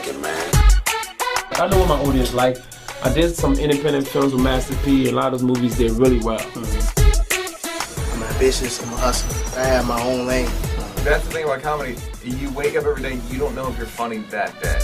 looking, man. I know what my audience like. I did some independent films with Master P. A lot of those movies did really well. I'm ambitious. I'm a hustler. I have my own lane. That's the thing about comedy. You wake up every day, you don't know if you're funny that day.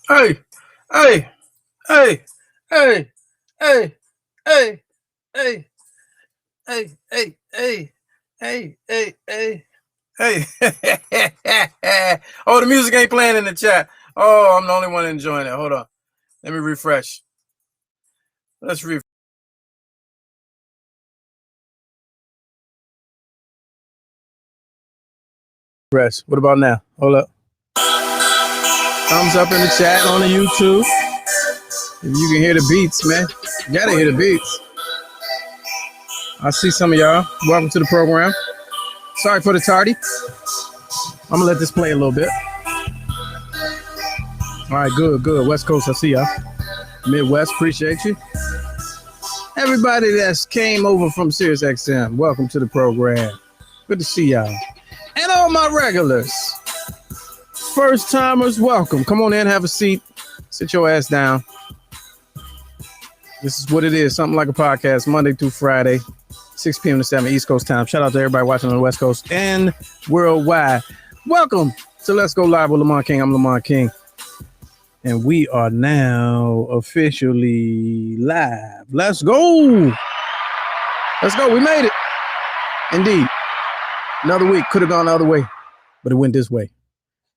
Hey, hey, hey, hey, hey, hey, hey, hey, hey, hey, hey, hey, hey, hey. Oh, the music ain't playing in the chat. Oh, I'm the only one enjoying it. Hold on. Let me refresh. Let's refresh. What about now? Hold up. Thumbs up in the chat on the YouTube. If you can hear the beats, man. You gotta hear the beats. I see some of y'all. Welcome to the program. Sorry for the tardy. I'm gonna let this play a little bit. All right, good. West Coast, I see y'all. Midwest, appreciate you. Everybody that's came over from SiriusXM, welcome to the program. Good to see y'all. And all my regulars, first timers, welcome. Come on in, have a seat. Sit your ass down. This is what it is, something like a podcast, Monday through Friday, 6 p.m. to 7 East Coast time. Shout out to everybody watching on the West Coast and worldwide. Welcome to Let's Go Live with Lamont King. I'm Lamont King. And we are now officially live. Let's go. Let's go. We made it. Indeed. Another week. Could have gone the other way, but it went this way.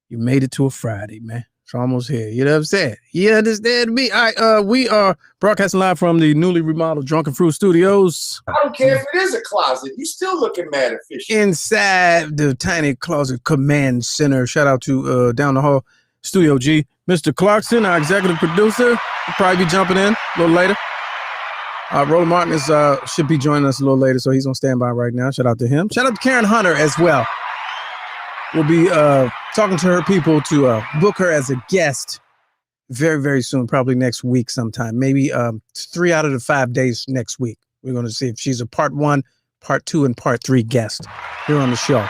You made it to a Friday, man. It's almost here. You know what I'm saying? You understand me? All right, we are broadcasting live from the newly remodeled Drunken Fruit Studios. I don't care if it is a closet. You still looking mad efficient. Inside the tiny closet command center. Shout out to down the hall, Studio G. Mr. Clarkson, our executive producer, will probably be jumping in a little later. Roland Martin is should be joining us a little later, so he's on standby right now. Shout out to him. Shout out to Karen Hunter as well. We'll be talking to her people to book her as a guest very, very soon, probably next week sometime. Maybe 3 out of the 5 days next week. We're going to see if she's a part 1, part 2, and part 3 guest here on the show.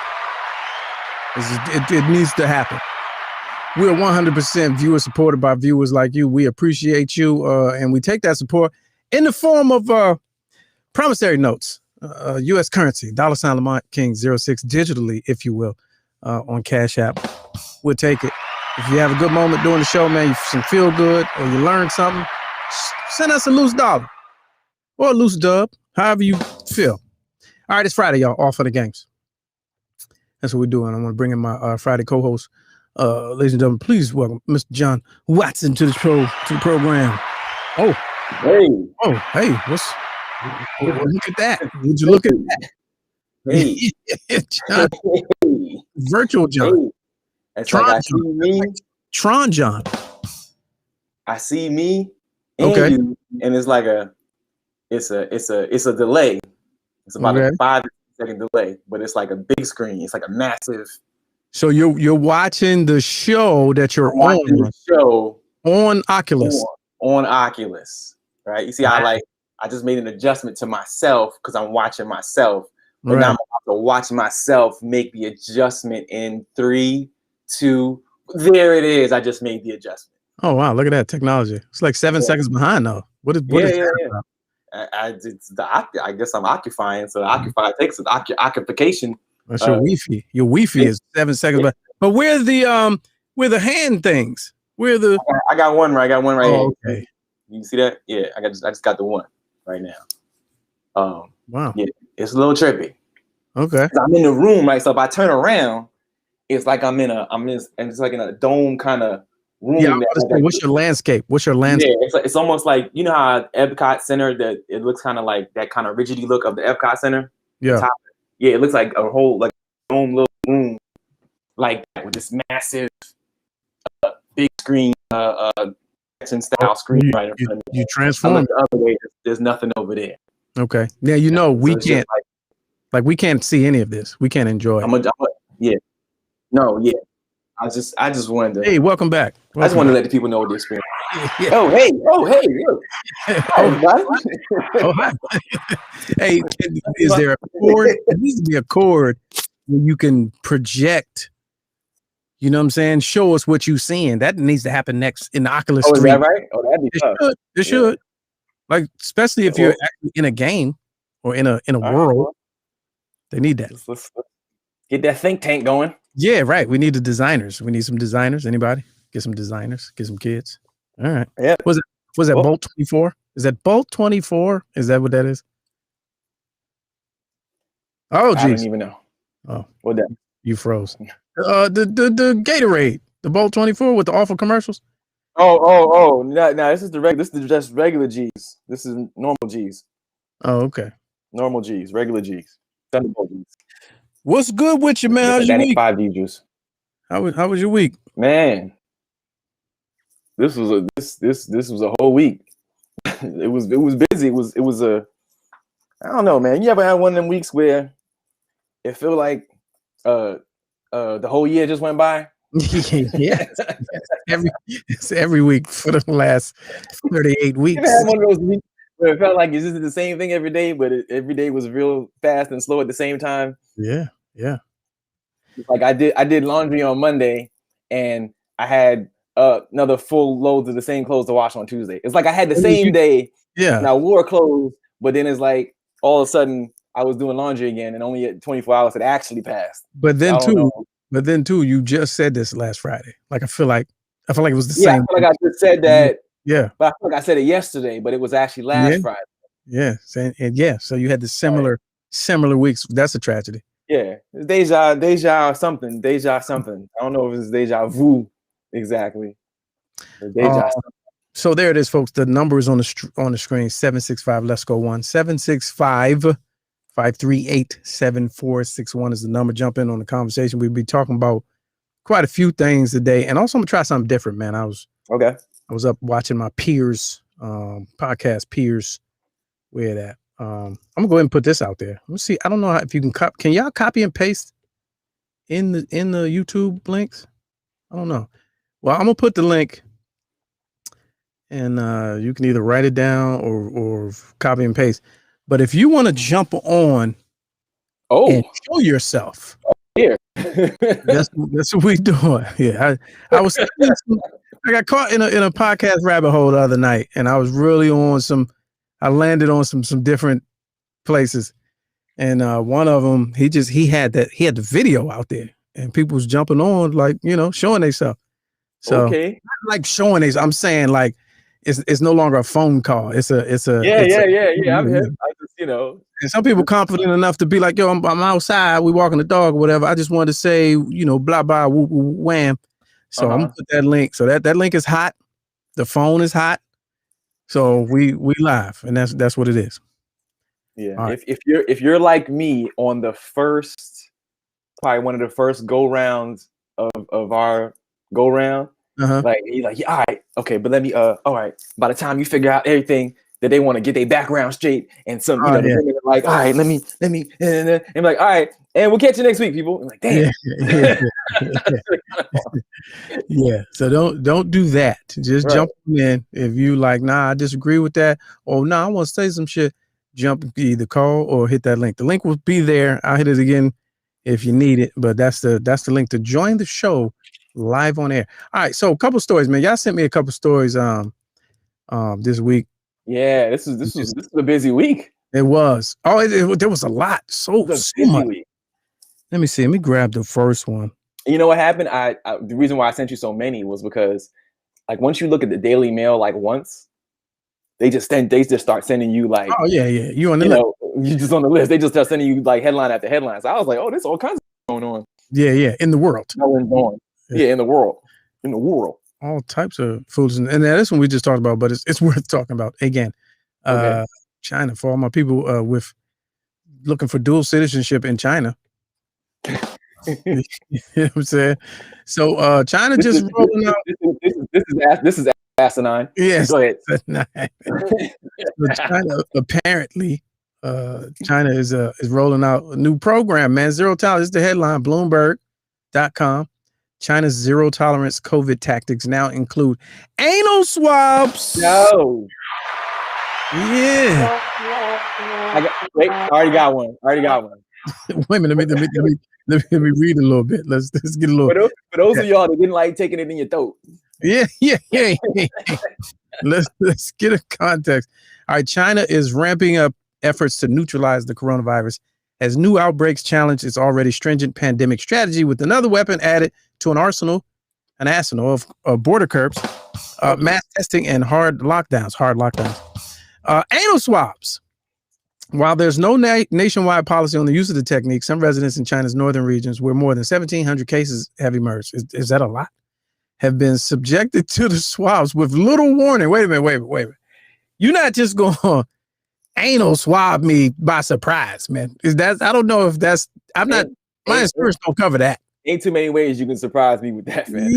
It needs to happen. We're 100% viewer supported by viewers like you. We appreciate you, and we take that support in the form of promissory notes, U.S. currency, $ Lamont King 06 digitally, if you will, on Cash App. We'll take it. If you have a good moment during the show, man, you feel good or you learn something, send us a loose dollar or a loose dub, however you feel. All right, it's Friday, y'all. Off for the games. That's what we're doing. I want to bring in my Friday co-host. Ladies and gentlemen, please welcome Mr. John Watson to the program. Oh, hey, look at that? Would you look at that? Hey, John. hey. Virtual John. Hey. It's like I see me. Tron John. I see me. And okay. You, and it's like it's a delay. It's about a 5-second delay, but it's like a big screen. It's like a massive. So you're watching the show that you're watching on. The show on Oculus. On Oculus, right? You see, I just made an adjustment to myself because I'm watching myself. But now I'm about to watch myself make the adjustment in 3, 2. There it is. I just made the adjustment. Oh wow, look at that technology. It's like 7 seconds behind though. What is that about? I guess I'm occupying. So occupy takes an occupation. That's your Wi-Fi. Your Wi-Fi is 7 seconds. But where the hand things? Where the? I got one right. Oh, here. okay. You see that? Yeah, I just got the one right now. Wow. Yeah, it's a little trippy. Okay. I'm in the room, right? So if I turn around, it's like it's like in a dome kind of room. Yeah. What's your landscape? Yeah, it's almost like, you know how Epcot Center, that it looks kind of like that kind of rigidy look of the Epcot Center. Yeah. Yeah, it looks like a whole like dome little room like that with this massive big screen style screen right in front of me. You transform the other way. There's nothing over there. Okay. Now we can't we can't see any of this. We can't enjoy it. Yeah. No, yeah. I just wanted to. Hey, welcome back. I just wanted to let the people know the experience. Yeah. Oh hey, look. Hi. Hey, is there a cord? There needs to be a cord where you can project. You know what I'm saying? Show us what you're seeing. That needs to happen next in the Oculus 3. Is that right? Oh, that'd be tough. It should. Like, especially if you're actually in a game or in a world, they need that. Let's get that think tank going. Yeah, right. We need the designers. We need some designers. Anybody? Get some designers. Get some kids. All right. Yeah. Was that Bolt 24? Is that Bolt 24? Is that what that is? Oh, geez. I don't even know. Oh, what that? You froze. The Gatorade, the Bolt 24 with the awful commercials. Oh. No, this is just regular G's. This is normal G's. Oh, okay. Normal G's, regular G's. Thunderbolt G's. What's good with you, man? How's your week? 5D juice. How was your week? Man, this was a whole week. it was busy. It was a I don't know, man. You ever had one of them weeks where it feel like the whole year just went by? Yeah. Every week for the last 38 weeks. You ever had one of those weeks where it felt like it's just the same thing every day, but every day was real fast and slow at the same time? Yeah. Like I did laundry on Monday, and I had another full loads of the same clothes to wash on Tuesday. It's like I had the same day. Yeah. And I wore clothes, but then it's like all of a sudden I was doing laundry again, and only at 24 hours it actually passed. But then too, you just said this last Friday. Like I feel like it was the same. I feel like I just said that. Yeah. But I feel like I said it yesterday, but it was actually last Friday. Yeah. And so you had the similar weeks. That's a tragedy. Yeah. It's deja something. I don't know if it's deja vu exactly. Deja something. So there it is, folks. The number is on the screen. 765. Let's go one. 765-538-7461 is the number. Jump in on the conversation. We'll be talking about quite a few things today, and also I'm gonna try something different, man. I was up watching my peers podcast peers. Where that? I'm gonna go ahead and put this out there. Let's see. I don't know if you can can y'all copy and paste in the YouTube links? I don't know. Well, I'm gonna put the link, and you can either write it down or copy and paste. But if you want to jump on and show yourself, here, that's what we doing. Yeah, I was I got caught in a podcast rabbit hole the other night, and I was really on some. I landed on some different places, and one of them he had the video out there, and people was jumping on, like, you know, showing themselves. So not like showing themselves. I'm saying like it's no longer a phone call. It's a yeah. I'm here. I just, you know. And some people confident enough to be like, yo, I'm outside, we walking the dog or whatever. I just wanted to say, you know, blah blah woo, woo, wham. So I'm gonna put that link. So that link is hot. The phone is hot. So we live, and that's what it is. Yeah. Right. If you're like me on the first, probably one of the first go rounds of our go round, like you're like, yeah, all right, okay, but let me all right. By the time you figure out everything that they want to get their background straight, and some the women are like, all right, let me and I'm like, all right, and we'll catch you next week, people. I'm like, damn. Yeah. So don't do that. Just jump in. If you like, nah, I disagree with that, or nah, I want to say some shit. either call or hit that link. The link will be there. I'll hit it again if you need it, but that's the link to join the show live on air. All right, so a couple stories, man. Y'all sent me a couple stories this week. Yeah, this is a busy week. It was. Oh, there was a lot. So much. Week. Let me see. Let me grab the first one. You know what happened? I the reason why I sent you so many was because, like, once you look at the Daily Mail, like once, they just start sending you like, oh yeah, you on the list. You just on the list. They just start sending you like headline after headline. So I was like, oh, there's all kinds of going on. Yeah, in the world. Yeah, in the world. All types of foods, and this one we just talked about, but it's worth talking about again. Okay. China, for all my people with looking for dual citizenship in China. You know what I'm saying? So China rolling out. This is asinine. Yes. Go ahead. So China apparently, China is rolling out a new program, man. Zero tolerance. This is the headline, Bloomberg.com. China's zero tolerance COVID tactics now include anal swabs. No. Yeah. I already got one. Wait a minute. Let me read a little bit. Let's get a little. For those of y'all that didn't like taking it in your throat. Yeah. Let's get a context. All right, China is ramping up efforts to neutralize the coronavirus as new outbreaks challenge its already stringent pandemic strategy with another weapon added to an arsenal of border curbs, mass testing, and hard lockdowns. Anal swabs. While there's no nationwide policy on the use of the technique, some residents in China's northern regions, where more than 1,700 cases have emerged, is that a lot? Have been subjected to the swabs with little warning. Wait a minute. You're not just going to anal swab me by surprise, man. I don't know if that's. I'm not. My insurance don't cover that. Ain't too many ways you can surprise me with that, man.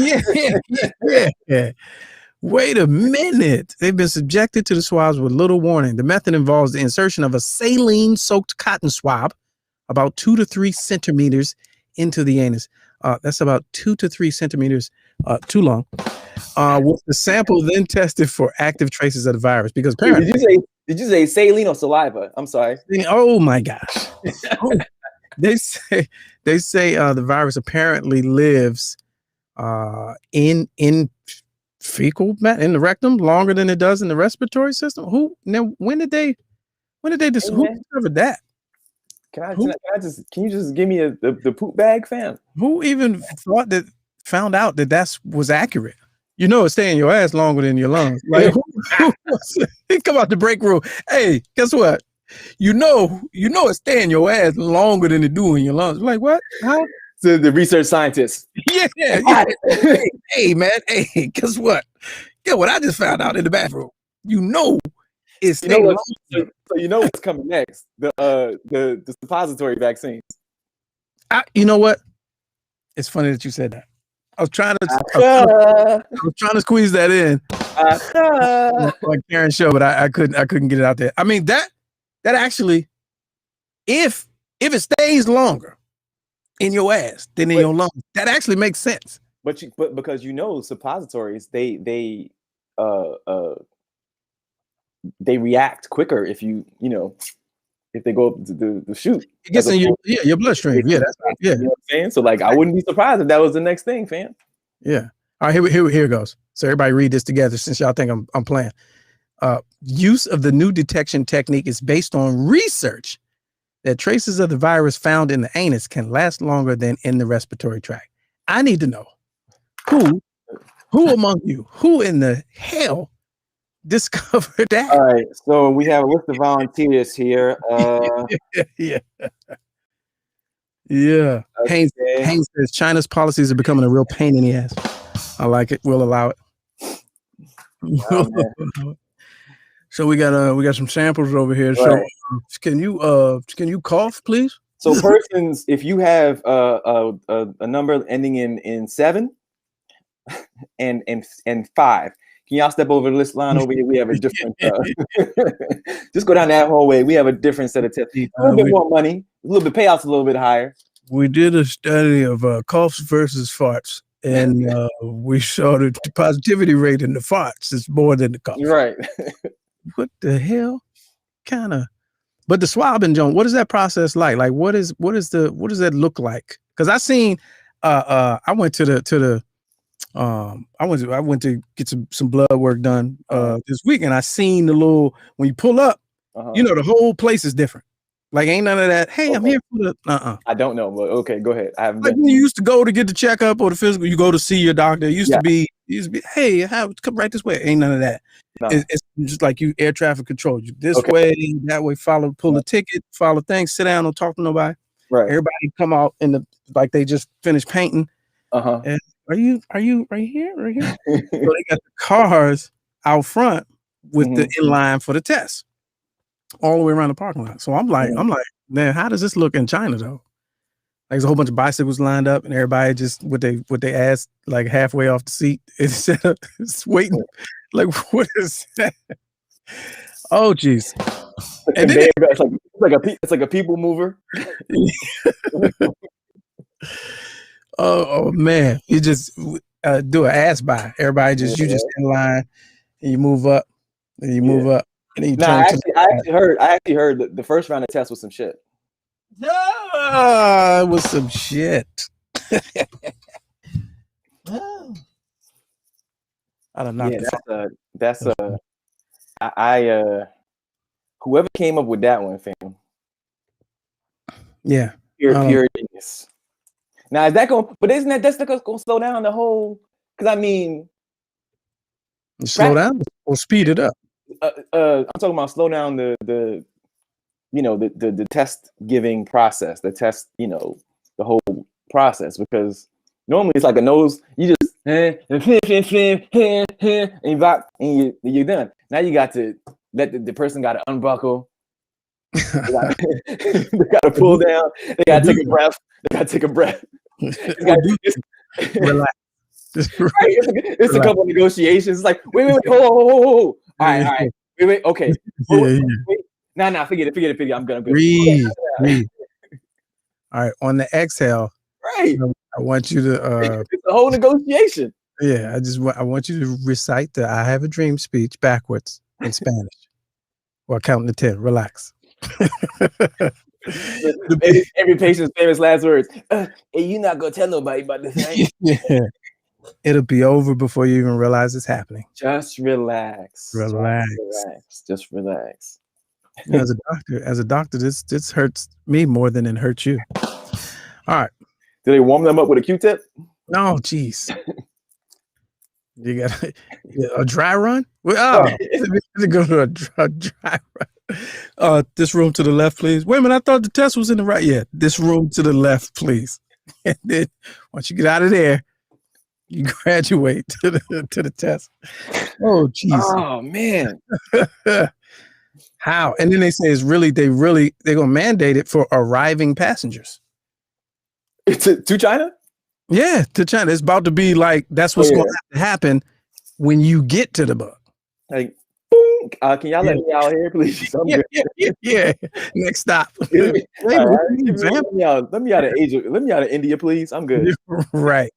Yeah. Wait a minute. They've been subjected to the swabs with little warning. The method involves the insertion of a saline-soaked cotton swab about 2 to 3 centimeters into the anus. That's about 2 to 3 centimeters too long. With the sample then tested for active traces of the virus. Because apparently, did you say saline or saliva? I'm sorry. Oh my gosh. They say the virus apparently lives in fecal matter in the rectum longer than it does in the respiratory system. When did they who discovered that? Can you just give me the poop bag, fam? Who even found out that was accurate? You know, it's staying your ass longer than your lungs. Like, who come out the break room. Hey, guess what? You know, it's staying your ass longer than it do in your lungs. Like, what? How? So the research scientists. Yeah. Hey, man. Hey, guess what? Get what I just found out in the bathroom. You know, it's staying longer. So you know what's coming next? The suppository vaccines. You know what? It's funny that you said that. I was trying to squeeze that in like Karen's show, but I couldn't get it out there. I mean, that actually, if it stays longer in your ass than in your lungs, that actually makes sense. But because suppositories, they react quicker if if they go up the chute. It gets in your bloodstream. Yeah, that's right. Yeah. You know what I'm saying? So like, I wouldn't be surprised if that was the next thing, fam. Yeah. All right, here goes. So everybody read this together since y'all think I'm playing. Use of the new detection technique is based on research that traces of the virus found in the anus can last longer than in the respiratory tract. I need to know who among you, who in the hell discovered that? All right, so we have a list of volunteers here. Yeah. Okay. Haynes says China's policies are becoming a real pain in the ass. I like it. We'll allow it. So we got some samples over here. Right. So can you cough, please? So persons, if you have a number ending in 7 and 5. Can y'all step over the list line over here? We have a different. Just go down that hallway. We have a different set of tips. A little bit more money. A little bit payouts. A little bit higher. We did a study of coughs versus farts, and we saw the positivity rate in the farts is more than the coughs. Right. What the hell? Kind of But the swabbing, John, what is that process like? Like, what does that look like? Because I seen, I went to get some blood work done this week, and I seen the little, when you pull up, the whole place is different. Like, ain't none of that. Hey, I'm here for the. I don't know, but okay, go ahead. I haven't like been. When you used to go to get the checkup or the physical, you go to see your doctor. It used to be, hey, come right this way. Ain't none of that. No. It's just like you air traffic control. You this way, that way. Pull the ticket, follow things, sit down, don't talk to nobody. Right. Everybody come out like they just finished painting. And are you right here? Right here? So they got the cars out front with the inline for the test, all the way around the parking lot. So I'm like, man, how does this look in China though? Like, there's a whole bunch of bicycles lined up, and everybody just with they ass like halfway off the seat. It's waiting. Like, what is that? Oh, geez. And then, it's like a people mover. Oh man, you just do an ass by. Everybody you just in line, and you move up, and you move up, and then you turn. I actually heard that the first round of tests was some shit. It was some shit. I don't know. Yeah, whoever came up with that one, fam. Yeah. Pure genius. Now is that going? But isn't that's going to slow down the whole? Because I mean, slow down or speed it up. I'm talking about slow down the test giving process, the test, the whole process, because normally it's like a nose. You just and you're done. Now you got to let the person got to unbuckle. They got to pull down. They got to take a breath. Relax. It's a couple of negotiations. It's like, wait, hold. All right. Wait, okay. Nah, forget it. I'm good. Breathe. All right, on the exhale. Right. I want you to. It's a whole negotiation. Yeah, I want you to recite the "I have a dream" speech backwards in Spanish, while counting to 10. Relax. Every patient's famous last words. Hey, you're not gonna tell nobody about this, right? Yeah. It'll be over before you even realize it's happening. Just relax. Just relax. As a doctor, this hurts me more than it hurts you. All right. Do they warm them up with a Q-tip? No, geez. You got a dry run? Well, to go to a dry run. This room to the left, please. Wait a minute, I thought the test was in the right. Yeah, this room to the left, please. And then once you get out of there, you graduate to the test. Oh, jeez. Oh man. How? And then they say they're gonna mandate it for arriving passengers. To China? Yeah, to China. It's about to be like that's what's going to have to happen when you get to the bug. Like, boom. Can y'all let me out here, please? Yeah. Next stop. Let me out of Asia. Let me out of India, please. I'm good. Right.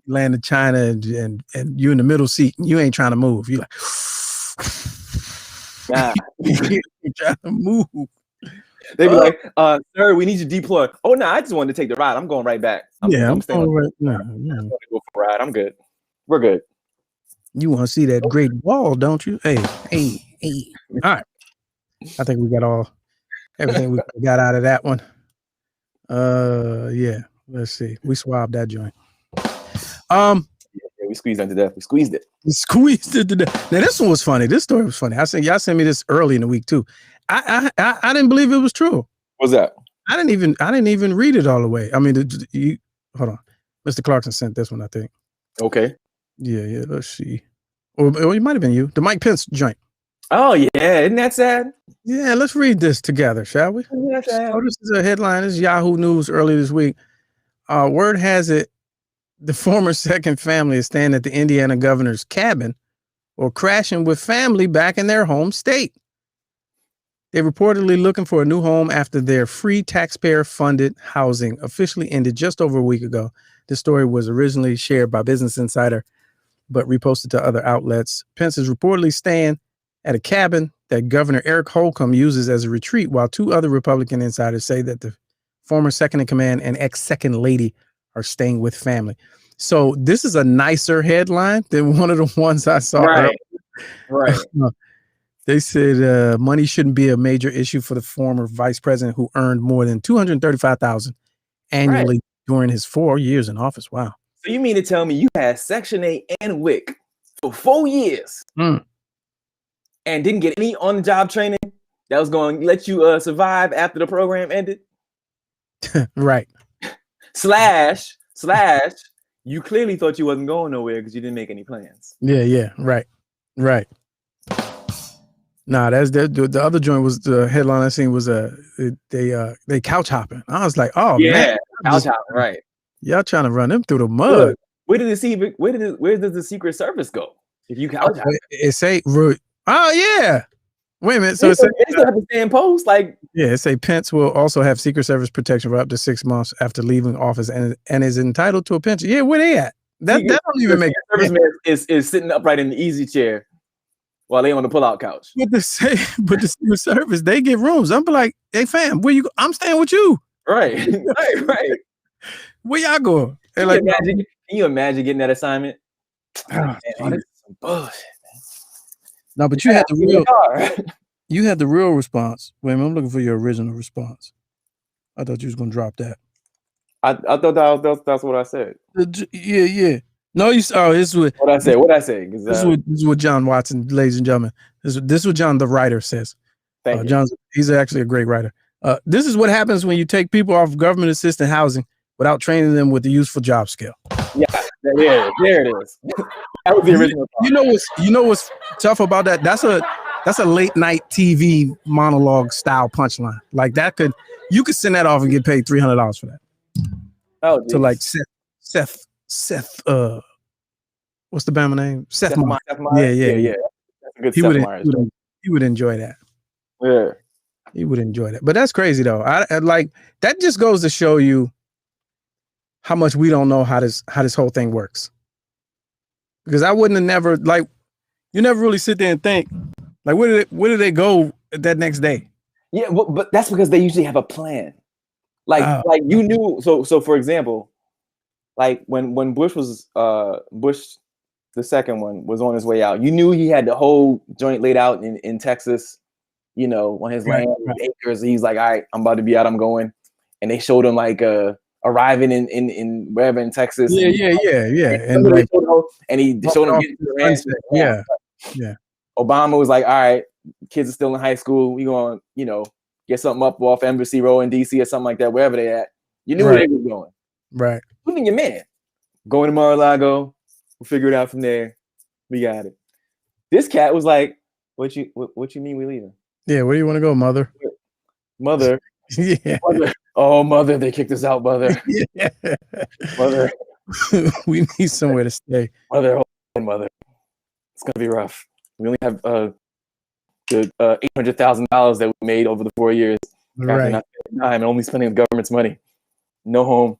Land in China and you in the middle seat. And you ain't trying to move. You like. Nah. You're trying to move. They be like, sir, we need you to deploy. Oh no, I just wanted to take the ride. I'm going right back. I'm going right. I'm going to go for a ride. I'm good. We're good. You want to see that great wall, don't you? Hey. All right. I think we got everything we got out of that one. Yeah. Let's see. We swabbed that joint. We squeezed it to death. We squeezed it to death. Now this one was funny. This story was funny. Y'all sent me this early in the week too. I didn't believe it was true. What's that? I didn't even read it all the way. I mean, hold on. Mr. Clarkson sent this one, I think. Okay. Yeah. Let's see. Or it might have been you. The Mike Pence joint. Oh yeah, isn't that sad? Yeah, let's read this together, shall we? This is a headline. This is Yahoo News early this week. Word has it, the former second family is staying at the Indiana governor's cabin or crashing with family back in their home state. They're reportedly looking for a new home after their free taxpayer-funded housing officially ended just over a week ago. This story was originally shared by Business Insider, but reposted to other outlets. Pence is reportedly staying at a cabin that Governor Eric Holcomb uses as a retreat, while 2 other Republican insiders say that the former second in command and ex-second lady are staying with family. So this is a nicer headline than one of the ones I saw earlier. Right. They said money shouldn't be a major issue for the former vice president who earned more than $235,000 annually during his 4 years in office. Wow. So you mean to tell me you had Section 8 and WIC for 4 years and didn't get any on-the-job training that was going to let you survive after the program ended? Right. Slash, you clearly thought you wasn't going nowhere because you didn't make any plans. Yeah. Right. Nah, that's the other joint was the headline I seen was they couch hopping. I was like, oh man, couch hopping, right? Y'all trying to run them through the mud. Look, where does the Secret Service go if you couch hopping? It say, oh yeah. Wait a minute. So they still have to stay in post, like it say Pence will also have Secret Service protection for up to 6 months after leaving office and is entitled to a pension. Yeah, where they at? That don't even make sense. Serviceman is sitting upright in the easy chair while they on the pull-out couch. But the Secret Service, they get rooms. I'm like, hey fam, where you go? I'm staying with you. Right. Where y'all going? Can you imagine getting that assignment? Oh, man, this is some bullshit, man. No, but you had the real response. Wait a minute, I'm looking for your original response. I thought you was gonna drop that. I thought that's what I said. Yeah. No, this is what I say. What I say? This is what John Watson, ladies and gentlemen. This is what John the writer says. Thank you. John, he's actually a great writer. This is what happens when you take people off government assisted housing without training them with the useful job skill. Yeah, there it is. That was the original. You know what's tough about that? That's a late night TV monologue style punchline. Like you could send that off and get paid $300 for that. Oh, geez. To like Seth. What's the Bama name? Seth Meyers. Yeah. That's a good he would enjoy that. Yeah. He would enjoy that. But that's crazy though. I like that just goes to show you how much we don't know how this whole thing works. Because I wouldn't have never you never really sit there and think like where did they go that next day? Yeah, but that's because they usually have a plan. Like you knew so for example, like when Bush was Bush the second one was on his way out, you knew he had the whole joint laid out in Texas, on his land, acres. He's like, all right, I'm about to be out, I'm going. And they showed him like arriving in wherever in Texas. Yeah. And he showed him getting to the ranch. Yeah. Obama was like, all right, kids are still in high school. We going, get something up off Embassy Row in DC or something like that, wherever they at. You knew where they were going. Right. Including your man. Going to Mar-a-Lago. We'll figure it out from there. We got it. This cat was like, what you mean we leaving? Yeah, where do you want to go, mother? Mother. Yeah. Mother. Oh, mother, they kicked us out, mother. Yeah. Mother. We need somewhere to stay. Mother. It's going to be rough. We only have the $800,000 that we made over the 4 years. Right. Not time and only spending the government's money. No home.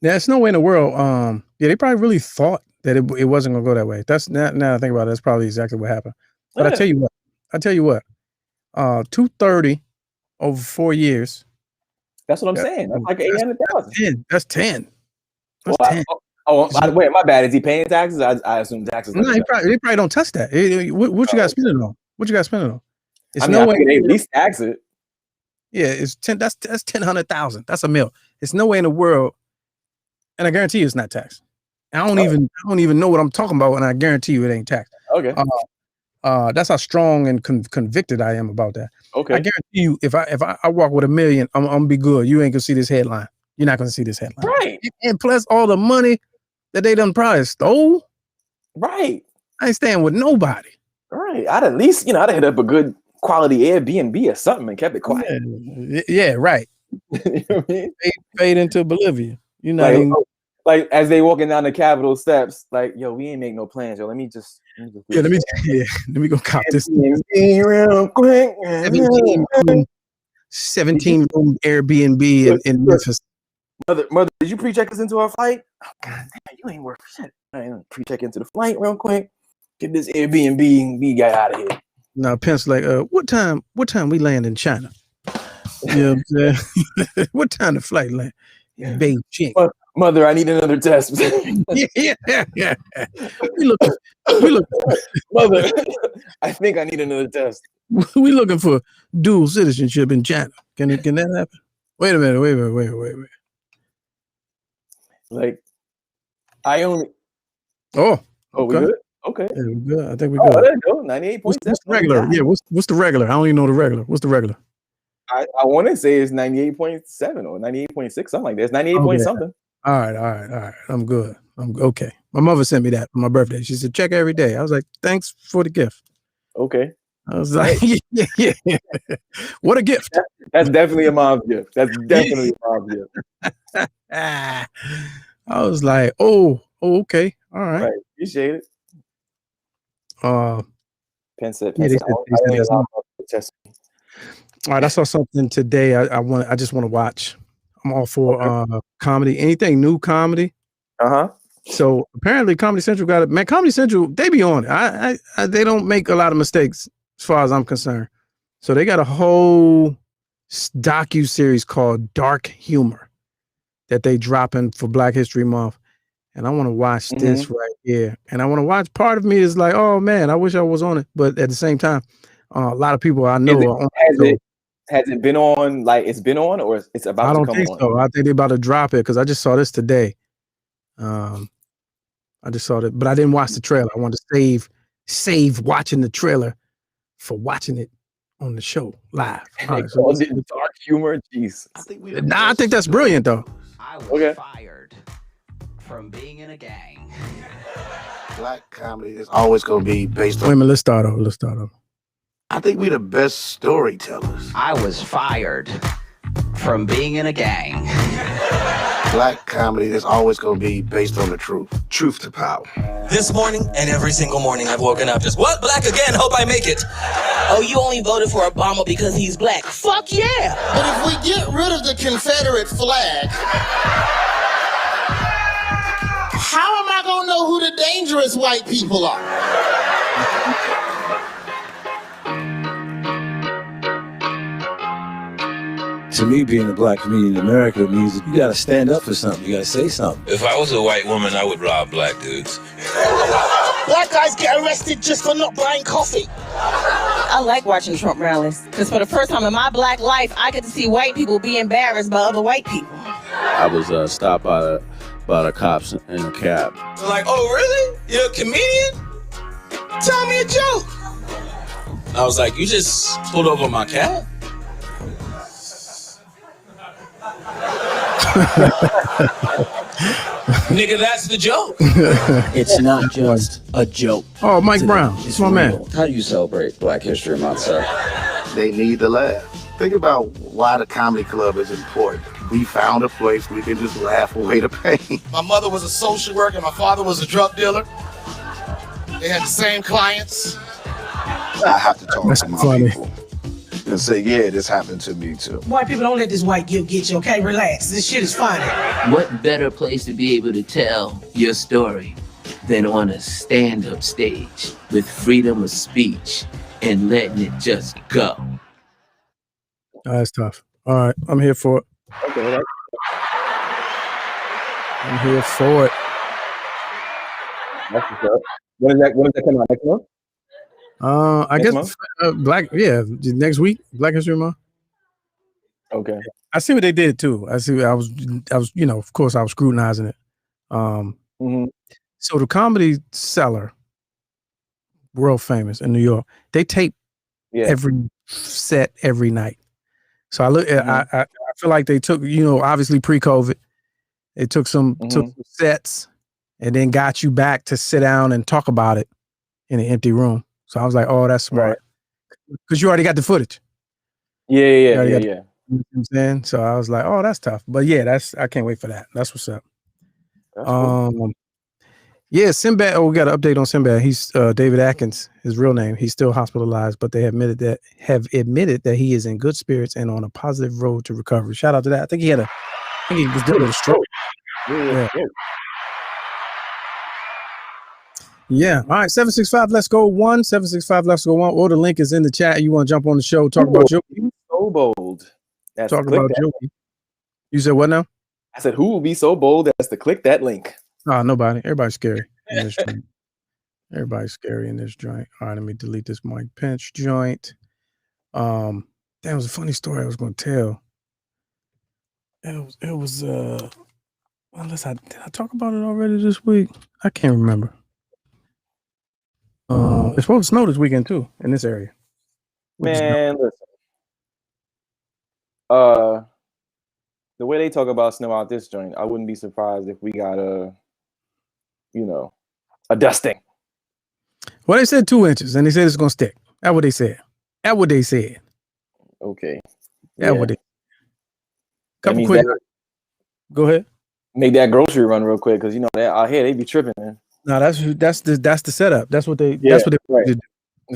There's no way in the world. They probably really thought that it wasn't going to go that way. That's now I think about it, that's probably exactly what happened. But I tell you what, 230 over 4 years. That's what I'm saying. That's like 800,000. That's 10. That's 10. Wait, my bad. Is he paying taxes? I assume taxes. No, they probably don't touch that. What you got to spend it on? What you got to spend it on? It's no way they at least tax it. Yeah, it's 10. That's 100,000. That's a mil. It's no way in the world, and I guarantee you it's not taxed. I don't even know what I'm talking about, and I guarantee you it ain't taxed. Okay. That's how strong and convicted I am about that. Okay. I guarantee you, if I walk with $1 million, I'm gonna be good. You ain't gonna see this headline. You're not gonna see this headline. Right. And plus all the money that they done probably stole. Right. I ain't staying with nobody. Right. I'd at least, I'd hit up a good quality Airbnb or something and kept it quiet. Yeah, right. You know what I mean? Fade into Bolivia. Like as they walking down the Capitol steps, like, yo, we ain't make no plans, yo. Let me go cop this. Real quick. 17 room Airbnb in Memphis. Mother, did you pre-check us into our flight? Oh, God damn, you ain't worth shit. I ain't pre-check into the flight real quick. Get this Airbnb guy out of here. Now Pence like, what time we land in China? You know what I'm saying? What time the flight land? Beijing. Mother, I need another test. yeah. We look. Mother, I think I need another test. We looking for dual citizenship in China. Can that happen? Wait a minute. Like, I only. Oh, we good? Okay. Yeah, we good. I think we good. Oh, there you go. 98.7. What's the regular? Yeah, what's the regular? I don't even know the regular. What's the regular? I want to say it's 98.7 or 98.6, something like that. It's 98 point something. All right. I'm good. I'm okay. My mother sent me that for my birthday. She said, check every day. I was like, thanks for the gift. Okay. I was like, yeah. What a gift. That's definitely a mom's gift. That's definitely a mom's gift. I was like, oh, okay. All right. Appreciate it. Penn said, all right, I saw something today. I just want to watch. I'm all for comedy. Anything new comedy. So apparently Comedy Central got it. Man, Comedy Central, they be on it. I they don't make a lot of mistakes as far as I'm concerned. So they got a whole docu-series called Dark Humor that they dropping for Black History Month. And I want to watch this right here. And I want to watch. Part of me is like, oh man, I wish I was on it. But at the same time, a lot of people I know are on it. Has it been on? Like it's been on, or it's about to come on? I don't think so. I think they're about to drop it because I just saw this today. I just saw that, but I didn't watch the trailer. I wanted to save watching the trailer for watching it on the show live. Right, so Dark Humor, jeez. I think that's brilliant though. I was fired from being in a gang. Black comedy is always going to be based on. Wait a minute, let's start over. I think we're the best storytellers. I was fired from being in a gang. Black comedy is always going to be based on the truth. Truth to power. This morning and every single morning I've woken up just, what? Black again? Hope I make it. Oh, you only voted for Obama because he's black. Fuck yeah. But if we get rid of the Confederate flag, how am I going to know who the dangerous white people are? To me, being a black comedian in America means that you gotta stand up for something. You gotta say something. If I was a white woman, I would rob black dudes. Black guys get arrested just for not buying coffee. I like watching Trump rallies because for the first time in my black life, I get to see white people be embarrassed by other white people. I was stopped by the cops in a cab. They're like, oh really? You're a comedian? Tell me a joke. I was like, you just pulled over my cab? Nigga, that's the joke. It's not just a joke. Oh, Mike Brown, it's my man. How do you celebrate Black History Month, sir? They need to laugh. Think about why the comedy club is important. We found a place we can just laugh away the pain. My mother was a social worker. My father was a drug dealer. They had the same clients. I have to talk to my people and say, yeah, this happened to me too. White people, don't let this white guilt get you, okay? Relax. This shit is funny. What better place to be able to tell your story than on a stand-up stage with freedom of speech and letting it just go? That's tough. All right, I'm here for it. Okay. I'm here for it. That's what's up. When is that coming out next month? I guess next week, Black History Month. Okay. I see what they did too. I was, of course I was scrutinizing it. So the Comedy Cellar, world famous in New York, they tape every set every night. So I look at, I feel like they took, obviously pre-COVID, they took some sets and then got you back to sit down and talk about it in an empty room. So I was like, oh, that's smart. Because you already got the footage. Yeah. You know what I'm saying? So I was like, oh, that's tough. But yeah, I can't wait for that. That's what's up. That's cool. Yeah, Sinbad. Oh, we got an update on Sinbad. He's David Atkins, his real name. He's still hospitalized, but they have admitted that he is in good spirits and on a positive road to recovery. Shout out to that. I think he was dealing with a stroke. Yeah. All right. 765. Let's go one. 765. Let's go one. Or the link is in the chat. You want to jump on the show? Talk about Joe. So bold. Talk about Joe. You said what now? I said, who will be so bold as to click that link? Oh, nobody. Everybody's scary in this joint. Everybody's scary in this joint. All right, let me delete this Mike Pence joint. That was a funny story I was going to tell. It was unless did I talk about it already this week? I can't remember. It's supposed to snow this weekend too in this area. Man, listen. The way they talk about snow out this joint, I wouldn't be surprised if we got a dusting. Well, they said 2 inches, and they said it's gonna stick. That's what they said. That's what they said. Okay. That's what they. Couple quick. Go ahead. Make that grocery run real quick, because that out here they be tripping, man. No, that's the setup. That's what they. Yeah, that's what they want you to do.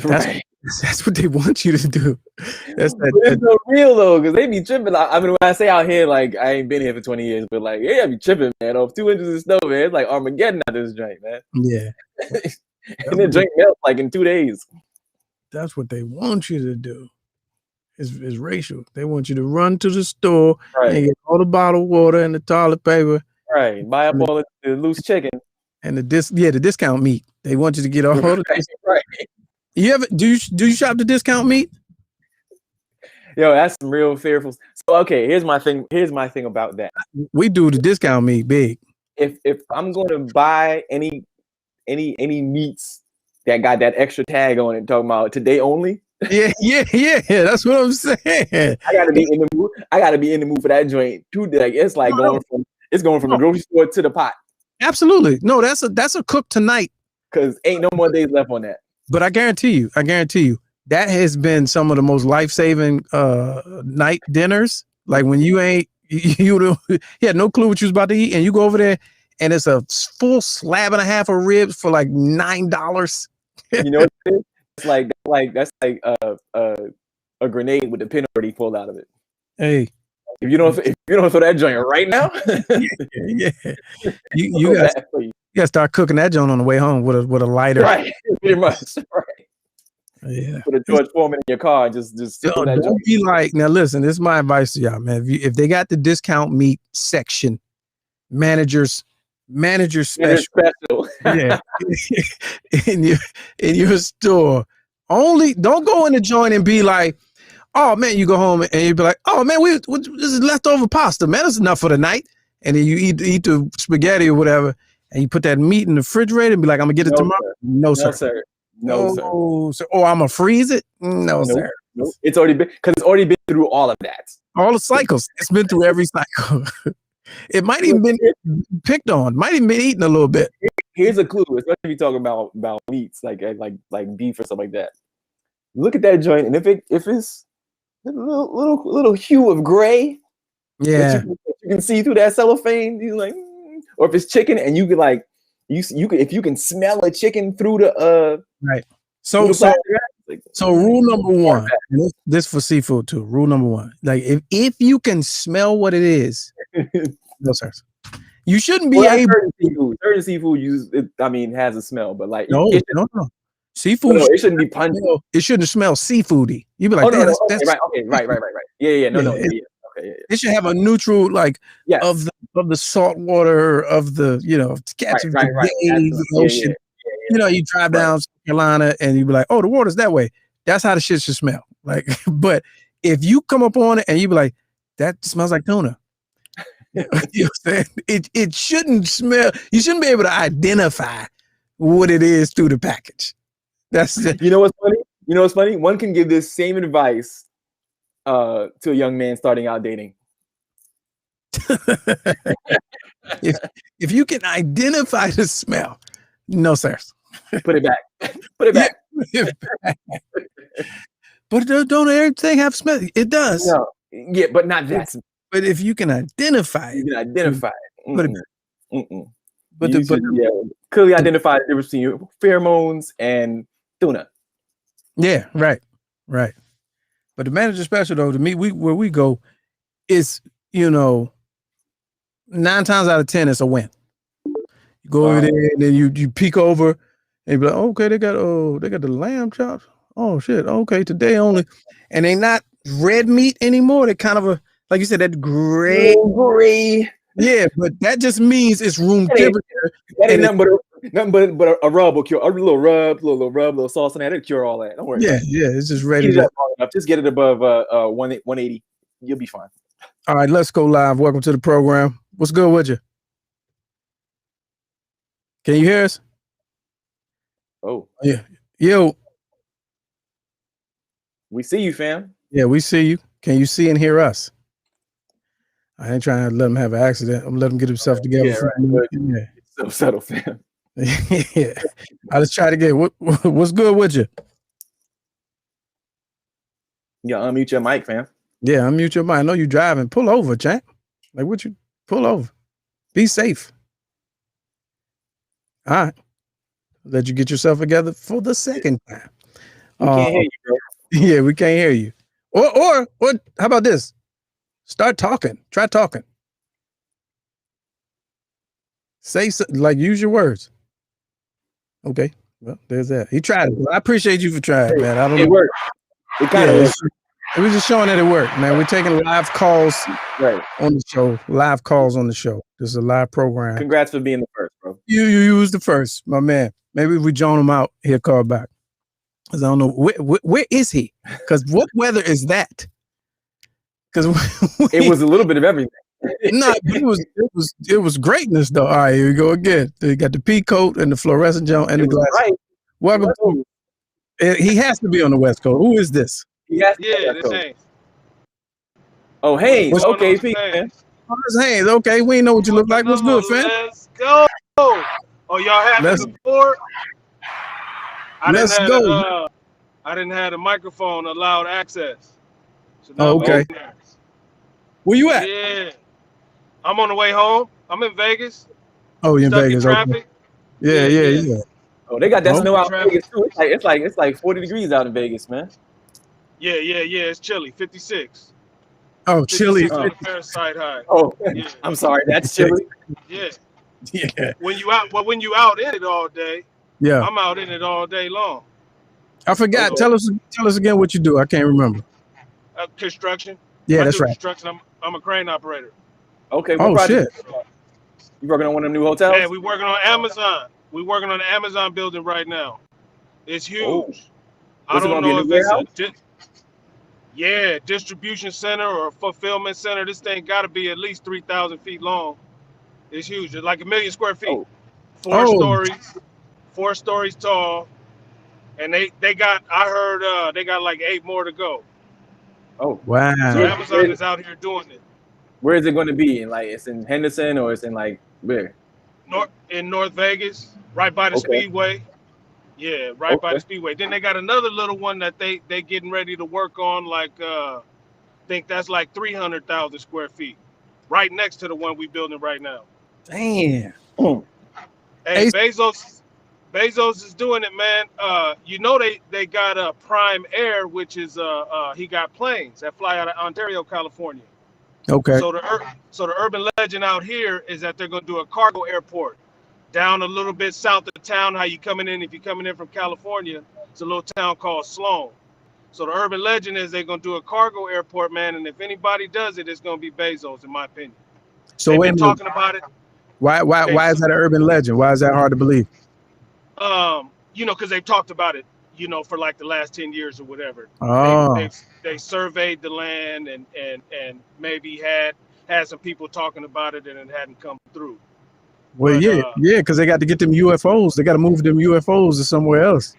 Right. That's what they want you to do. That's it's so real though, because they be tripping. I mean, when I say out here, like I ain't been here for 20 years, but like, yeah, I be tripping, man. Off 2 inches of snow, man. It's like Armageddon out this joint, man. Yeah. And the drink melts like in 2 days. That's what they want you to do. It's racial. They want you to run to the store and get all the bottled water and the toilet paper. Right. Buy up all the loose chicken. And the discount meat. They want you to get all the right. You ever do you shop the discount meat? Yo, that's some real fearful. So okay, here's my thing about that. We do the discount meat big. If I'm going to buy any meats that got that extra tag on it, talking about today only. Yeah. That's what I'm saying. I gotta be in the mood. I gotta be in the mood for that joint too. Like it's like going from the grocery store to the pot. Absolutely. No, that's a cook tonight. Cause ain't no more days left on that. But I guarantee you, that has been some of the most life-saving night dinners. Like when you had no clue what you was about to eat, and you go over there and it's a full slab and a half of ribs for like $9. You know what it is? It's that's like a grenade with the pin already pulled out of it. Hey, if you don't throw that joint right now, yeah. You gotta start cooking that joint on the way home with a lighter. Right, pretty much. Right. Yeah. Put a George Foreman in your car and just don't be like, now listen, this is my advice to y'all, man. If they got the discount meat section, manager special. Yeah. in your store. Only don't go in the joint and be like, oh man, you go home and you be like, oh man, this is leftover pasta, man. That's enough for the night. And then you eat the spaghetti or whatever, and you put that meat in the refrigerator and be like, I'm gonna get it tomorrow. Sir. No, sir. Sir. Oh, I'm gonna freeze it? No, sir. Nope. It's already been through all of that. All the cycles. It's been through every cycle. It might even been picked on. Might even been eaten a little bit. Here's a clue, especially if you talking about meats like beef or something like that. Look at that joint, and if it's a little hue of gray, yeah, you can see through that cellophane. You like, or if it's chicken, and you could like, if you can smell a chicken through the right. So rule number one, this for seafood too. Rule number one, like if you can smell what it is, no sir, you shouldn't be able. Certain seafood has a smell, but like no. Seafood, it shouldn't be pungent. It shouldn't smell seafoody. You be like, right. Right. Yeah. It should have a neutral of the salt water of the catch of the ocean. You drive down South Carolina and you be like, oh, the water's that way. That's how the shit should smell. Like, but if you come up on it and you be like, that smells like tuna. You know what I'm saying? It shouldn't smell. You shouldn't be able to identify what it is through the package. That's you know what's funny? One can give this same advice to a young man starting out dating. if you can identify the smell, no sir. Put it back. Put it back. But don't everything have smell? It does. No. Yeah, but not that. But if you can identify it. Put it back. But clearly identify the difference between pheromones and tuna. Yeah, right. But the manager special though, to me, where we go is 9 times out of 10 it's a win. You go over there and then you peek over And you be like, okay, they got the lamb chops. Oh shit, okay, today only, and they not red meat anymore. They kind of like you said, that gray. Yeah, but that just means it's room temperature. That ain't nothing but a rub will cure. A little rub, little sauce in that. It'll cure all that. Don't worry. Yeah, it's just ready. Just get it above 180. You'll be fine. All right, let's go live. Welcome to the program. What's good with you? Can you hear us? Oh yeah, yo. We see you, fam. Yeah, we see you. Can you see and hear us? I ain't trying to let him have an accident. I'm letting him get himself together. Yeah. So settle, fam. Yeah. I just try to get what's good with you? Yeah, unmute your mic, fam. Yeah, unmute your mic. I know you driving. Pull over, champ. Like what you pull over. Be safe. All right. Let you get yourself together for the second time. We can't hear you, bro. Yeah, we can't hear you. Or how about this? Start talking. Try talking. Say like use your words. Okay. Well, there's that. He tried it. I appreciate you for trying, man. I don't know. It worked. It kind of worked. It was just showing that it worked, man. We're taking live calls on the show. Live calls on the show. This is a live program. Congrats for being the first, bro. You was the first, my man. Maybe if we join him out, he'll call back. Because I don't know where is he? Because what weather is that? Because it was a little bit of everything. No, it was greatness though. All right, here we go again. They got the pea coat and the fluorescent gel and the glass. Right. Welcome to. He has to be on the West Coast. Who is this? This Haynes. Oh, Haynes. Okay, Pete, man. Oh, this Haynes. Okay, we know what you look like. What's good, fam? Let's go. Oh, y'all have it before? I didn't have the microphone allowed access. So okay. Where you at? Yeah. I'm on the way home. I'm in Vegas. Oh, you're in Vegas. Traffic. Okay. Yeah. Oh, they got that snow out in Vegas too. It's like 40 degrees out in Vegas, man. Yeah. It's chilly. 56. Oh, chilly. Fahrenheit high. Oh, yeah. I'm sorry. That's chilly. Yeah. Yeah. When you out in it all day. Yeah. I'm out in it all day long. I forgot. Tell us again what you do. I can't remember. Construction. Yeah, that's right. Construction. I'm a crane operator. Okay. Oh shit. You working on one of them new hotels? Yeah, we working on Amazon. We working on the Amazon building right now. It's huge. Oh. I don't know if it's a distribution center or a fulfillment center. This thing got to be at least 3,000 feet long. It's huge. It's like 1 million square feet. 4 stories tall. And they got, I heard they got like 8 more to go. Oh, wow. So Amazon is out here doing it. Where is it going to be? It's in Henderson or it's in like where? In North Vegas, right by the Speedway. Yeah, right by the Speedway. Then they got another little one that they getting ready to work on. Like I think that's like 300,000 square feet, right next to the one we building right now. Damn. Hey, Bezos is doing it, man. You know they got Prime Air, which is he got planes that fly out of Ontario, California. Okay. So the urban legend out here is that they're going to do a cargo airport down a little bit south of town. How you coming in? If you're coming in from California, it's a little town called Sloan. So the urban legend is they're going to do a cargo airport, man. And if anybody does it, it's going to be Bezos, in my opinion. So they've been talking about it. Why is that an urban legend? Why is that hard to believe? Because they've talked about it, for like the last 10 years or whatever. Oh. They surveyed the land and maybe had some people talking about it and it hadn't come through. Well, because they got to get them UFOs. They got to move them UFOs to somewhere else.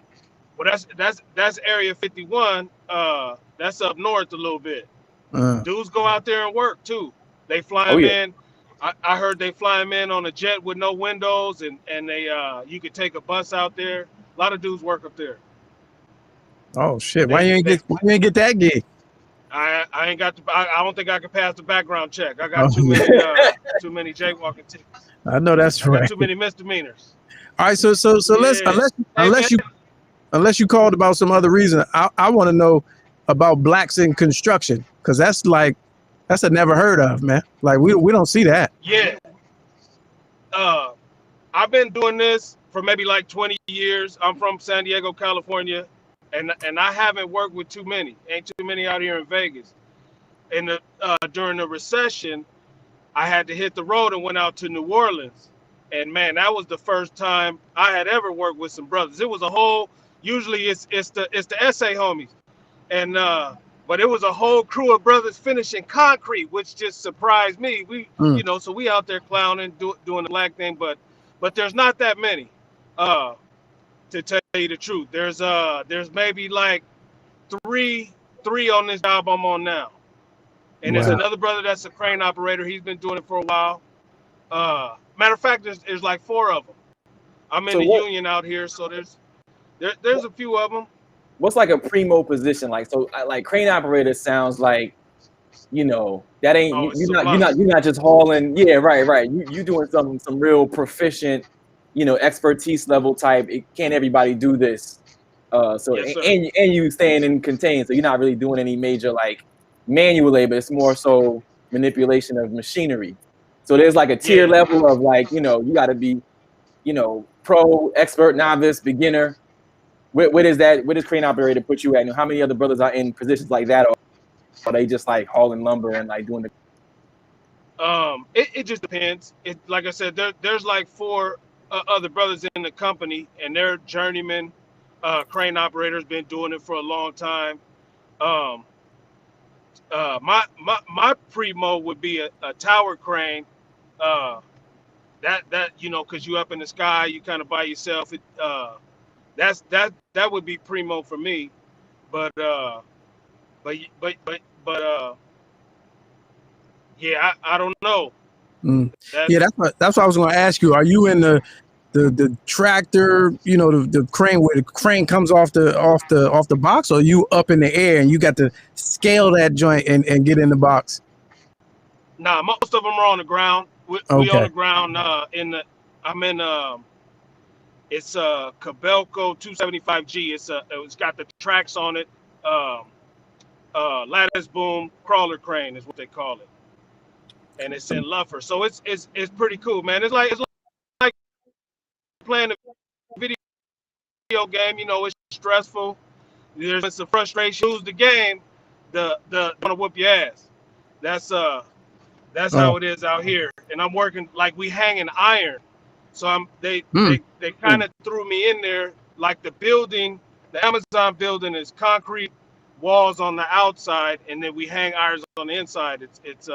Well, that's Area 51. That's up north a little bit. Dudes go out there and work too. They fly them in. I heard they fly them in on a jet with no windows, and they you could take a bus out there. A lot of dudes work up there. Oh shit! Why you ain't get that gig? I ain't got I don't think I can pass the background check. I got too many jaywalking tickets. I know that's right. Too many misdemeanors. All right, so let's unless you called about some other reason, I want to know about blacks in construction, because that's a never heard of, man. Like we don't see that. Yeah. I've been doing this for maybe like 20 years. I'm from San Diego, California, and I haven't worked with too many. Ain't too many out here in Vegas. And during the recession, I had to hit the road and went out to New Orleans. And man, that was the first time I had ever worked with some brothers. It was a whole. Usually it's the SA homies, and but it was a whole crew of brothers finishing concrete, which just surprised me. You know, so we out there clowning, doing the black thing, but there's not that many. To tell you the truth, there's maybe like three on this job I'm on now, and there's another brother that's a crane operator. He's been doing it for a while. Matter of fact, there's like 4 of them. I'm in the union out here, so there's a few of them. What's like a primo position? Like, so like crane operator sounds like, you know, that ain't you're not just hauling. Yeah, right. You doing some real proficient, you know, expertise level type. Can't everybody do this? And you staying in contained, so you're not really doing any major like manual labor. It's more so manipulation of machinery. So there's like a tier level of like, you know, you got to be, you know, pro, expert, novice, beginner. Where does crane operator put you at? And how many other brothers are in positions like that, or are they just like hauling lumber and like doing the? It just depends. It, like I said, there's like 4 other brothers in the company, and they're journeyman crane operators, been doing it for a long time. My primo would be a tower crane. That you know, because you up in the sky, you kind of by yourself. That would be primo for me, but yeah, I don't know. That's what I was going to ask you. Are you in the tractor? You know, the crane where the crane comes off the box, or are you up in the air and you got to scale that joint and get in the box? Nah, most of them are on the ground. We on the ground. I'm in it's a Cabelco 275G. It's got the tracks on it. Lattice boom crawler crane is what they call it, and it's in Luffer. So it's pretty cool, man. It's like playing a video game. You know, it's stressful. There's some frustration. Lose the game, the gonna whoop your ass. That's how it is out here. And I'm working like we hanging iron. So they kind of threw me in there, like the building, the Amazon building is concrete walls on the outside, and then we hang irons on the inside. It's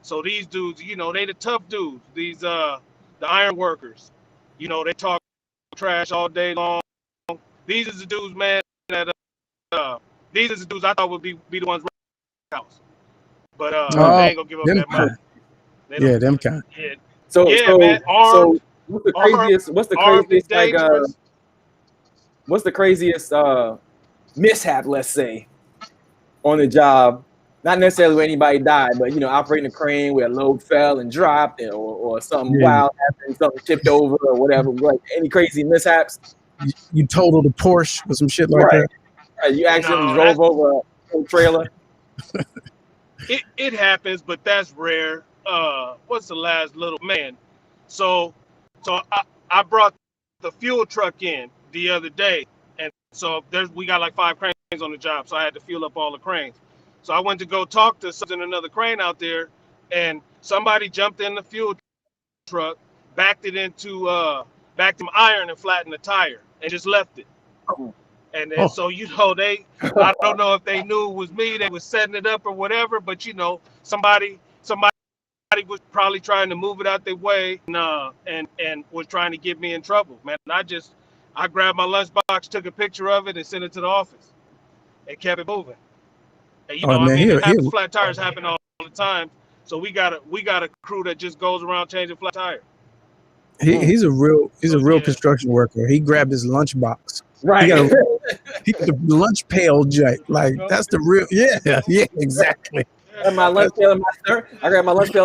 so these dudes, you know, they the tough dudes. These the iron workers, you know, they talk trash all day long. These are the dudes, man, that these are the dudes I thought would be the ones running the house. But they ain't gonna give up that money. Them kind. Yeah. So man, armed, what's the craziest what's the craziest mishap, let's say, on the job? Not necessarily where anybody died, but you know, operating a crane where a load fell and dropped, or something wild happened, something tipped over or whatever. Like any crazy mishaps? You totaled a Porsche or some shit like that. Right. You accidentally drove over a trailer. It happens, but that's rare. What's the last little man? So I brought the fuel truck in the other day, and so we got like 5 cranes on the job, so I had to fuel up all the cranes. So I went to go talk to another crane out there, and somebody jumped in the fuel truck, backed it into iron and flattened the tire, and just left it. And so, you know, I don't know if they knew it was me, they was setting it up or whatever, but you know, somebody was probably trying to move it out their way, and was trying to get me in trouble, man. I grabbed my lunchbox, took a picture of it, and sent it to the office, and kept it moving. And, you know, I mean, flat tires happen all the time, so we got a crew that just goes around changing flat tires. He's a real construction worker. He grabbed his lunchbox. Right. He got the lunch pail joint. Like that's the real. Yeah, exactly. I grabbed my lunch pail and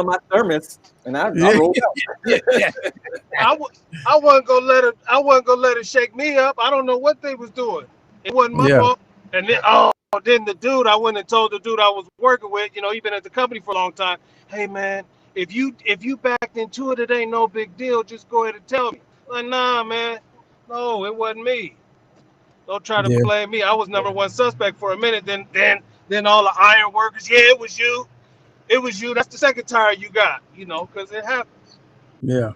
my thermos, and I rolled out. I wasn't gonna let it shake me up. I don't know what they was doing. It wasn't my fault. And then the dude, I went and told the dude I was working with, you know, he been at the company for a long time. Hey man, if you backed into it, it ain't no big deal. Just go ahead and tell me. Like, nah, man. No, it wasn't me. Don't try to Yeah. blame me. I was number one suspect for a minute. Then all the iron workers. Yeah, it was you. It was you. That's the second tire you got. Because it happens. Yeah.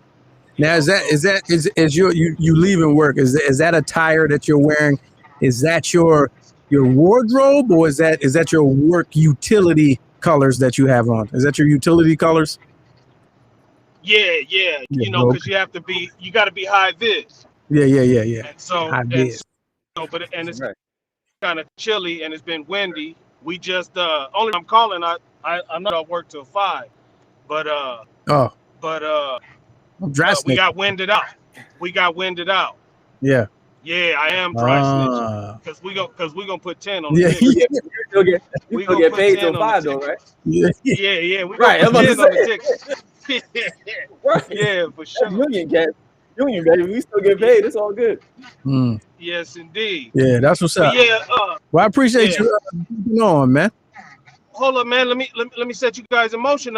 Now is you leaving work? Is that a tire that you're wearing? Is that your wardrobe, or is that your work utility colors that you have on? Is that your utility colors? Yeah. Okay. Because you got to be high vis. Yeah. And so, I did. it's kind of chilly and it's been windy. We just only I'm calling. I'm not at work till 5, but dry we snitch. got winded out. Yeah. Yeah, I am dry snitching because we gonna put 10 on the ticket. You still get paid till 5 though, right? Yeah. We right. gonna put 10 on the ticket. Right. Yeah, for sure. Union, baby. We still get paid. It's all good. Yes, indeed. Yeah, that's what's up. Yeah. Well, I appreciate you keeping on, man. Hold up, man. Let me set you guys in motion.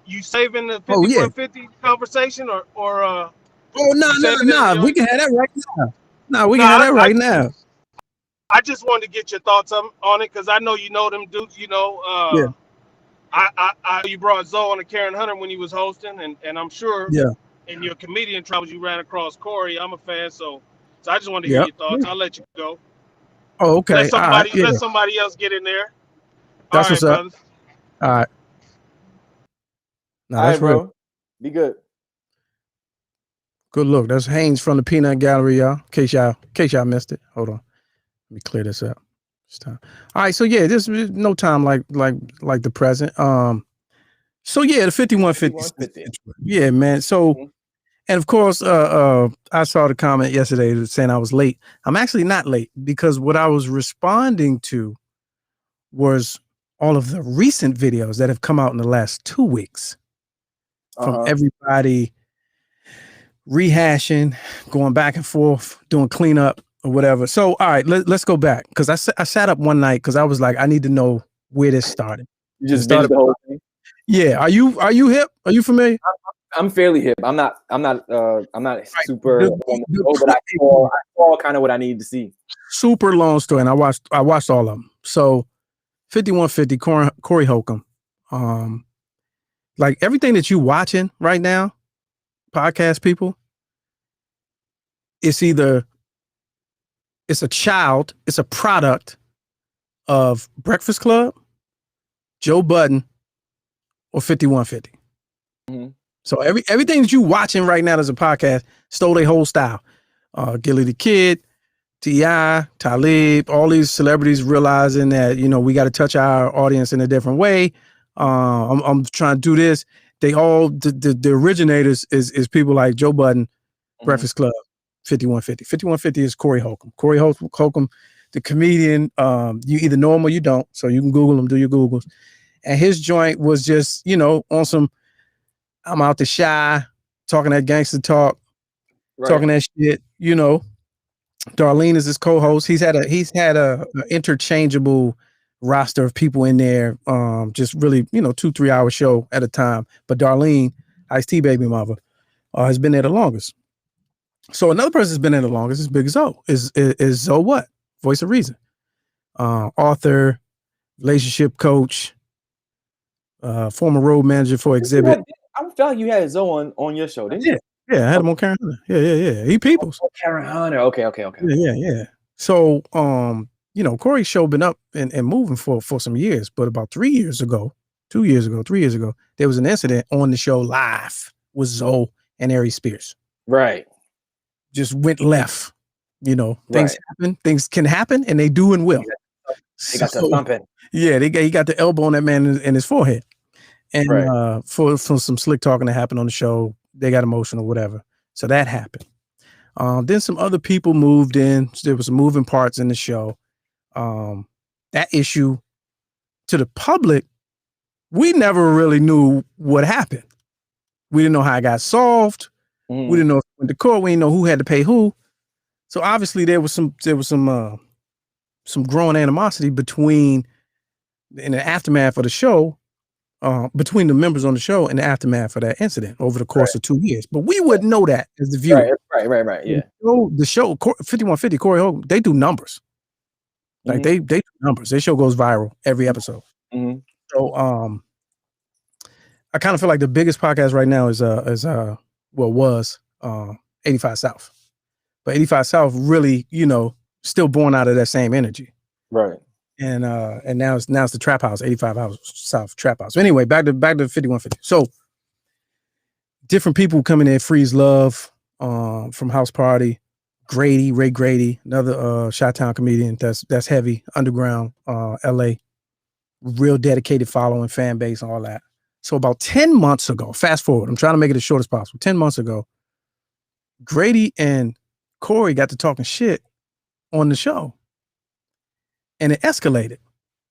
You saving the 5150 conversation or Oh no. We can have that right now. No, we can have that right now. I just wanted to get your thoughts on it because I know you know them dudes. Yeah. I you brought Zoe on to Karen Hunter when he was hosting, and I'm sure in your comedian travels you ran across Corey. I'm a fan, so I just wanted to hear your thoughts. I'll let you go. Oh, okay. Let somebody else get in there. That's all what's right, up. brothers. All right. No, all that's right, real. bro. Be good. Good look. That's Haynes from the Peanut Gallery, y'all. In case y'all missed it. Hold on. Let me clear this up. It's time. All right. So yeah, there's no time like the present. So yeah, the 5150. Yeah, man. So and of course, I saw the comment yesterday saying I was late. I'm actually not late because what I was responding to was all of the recent videos that have come out in the last 2 weeks from everybody rehashing, going back and forth, doing cleanup or whatever. So, all right, let's go back because I sat up one night because I was like, I need to know where this started. You just started the whole thing. Yeah. Are you hip? Are you familiar? I'm fairly hip. I'm not super on the show, but I saw kind of what I needed to see. Super long story, and I watched all of them. So 5150, Corey Holcomb. Like everything that you watching right now, podcast people, it's a product of Breakfast Club, Joe Budden, or 5150. So everything that you watching right now as a podcast stole their whole style. Gilly the Kid, T.I., Talib, all these celebrities realizing that, we got to touch our audience in a different way. I'm trying to do this. They all, the originators is people like Joe Budden, Breakfast Club, 5150. 5150 is Corey Holcomb. Corey Holcomb, the comedian, you either know him or you don't. So you can Google him, do your Googles. And his joint was just, on some, I'm out the shy, talking that gangster talk, talking that shit, Darlene is his co-host. He's had a interchangeable roster of people in there, just really, 2-3 hour show at a time. But Darlene, Ice-T baby mother, has been there the longest. So another person that's been there the longest is Big Zoe. Is Zoe what? Voice of Reason. Author, relationship coach, former road manager for Exhibit. I felt like you had Zoe on your show, didn't you? Yeah, I had him on Karen Hunter. Yeah. He peoples. Karen Hunter. Okay. Yeah. So, Corey's show been up and moving for some years, but about 3 years ago, there was an incident on the show live with Zoe and Aries Spears. Right. Just went left. Things happen. Things can happen, and they do and will. They got the thumping. Yeah, he got the elbow on that man in his forehead. And for some slick talking that happened on the show, they got emotional, whatever. So that happened. Then some other people moved in. So there was some moving parts in the show. That issue to the public, we never really knew what happened. We didn't know how it got solved. We didn't know if it went to court. We didn't know who had to pay who. So obviously there was some growing animosity between in the aftermath of the show. between the members on the show and the aftermath of that incident over the course of 2 years. But we wouldn't know that as the viewer. Right. Yeah. The show 5150, Corey Hogan, they do numbers. Like they do numbers. Their show goes viral every episode. Mm-hmm. So I kind of feel like the biggest podcast right now is 85 South. But 85 South really, still born out of that same energy. Right. And now it's the Trap House, 85 House South Trap House. Anyway, back to 5150. So different people coming in, Freeze Love from House Party, Ray Grady, another Chi-Town comedian that's heavy, underground, LA, real dedicated following, fan base, and all that. So about 10 months ago, fast forward, I'm trying to make it as short as possible. 10 months ago, Grady and Corey got to talking shit on the show. And it escalated.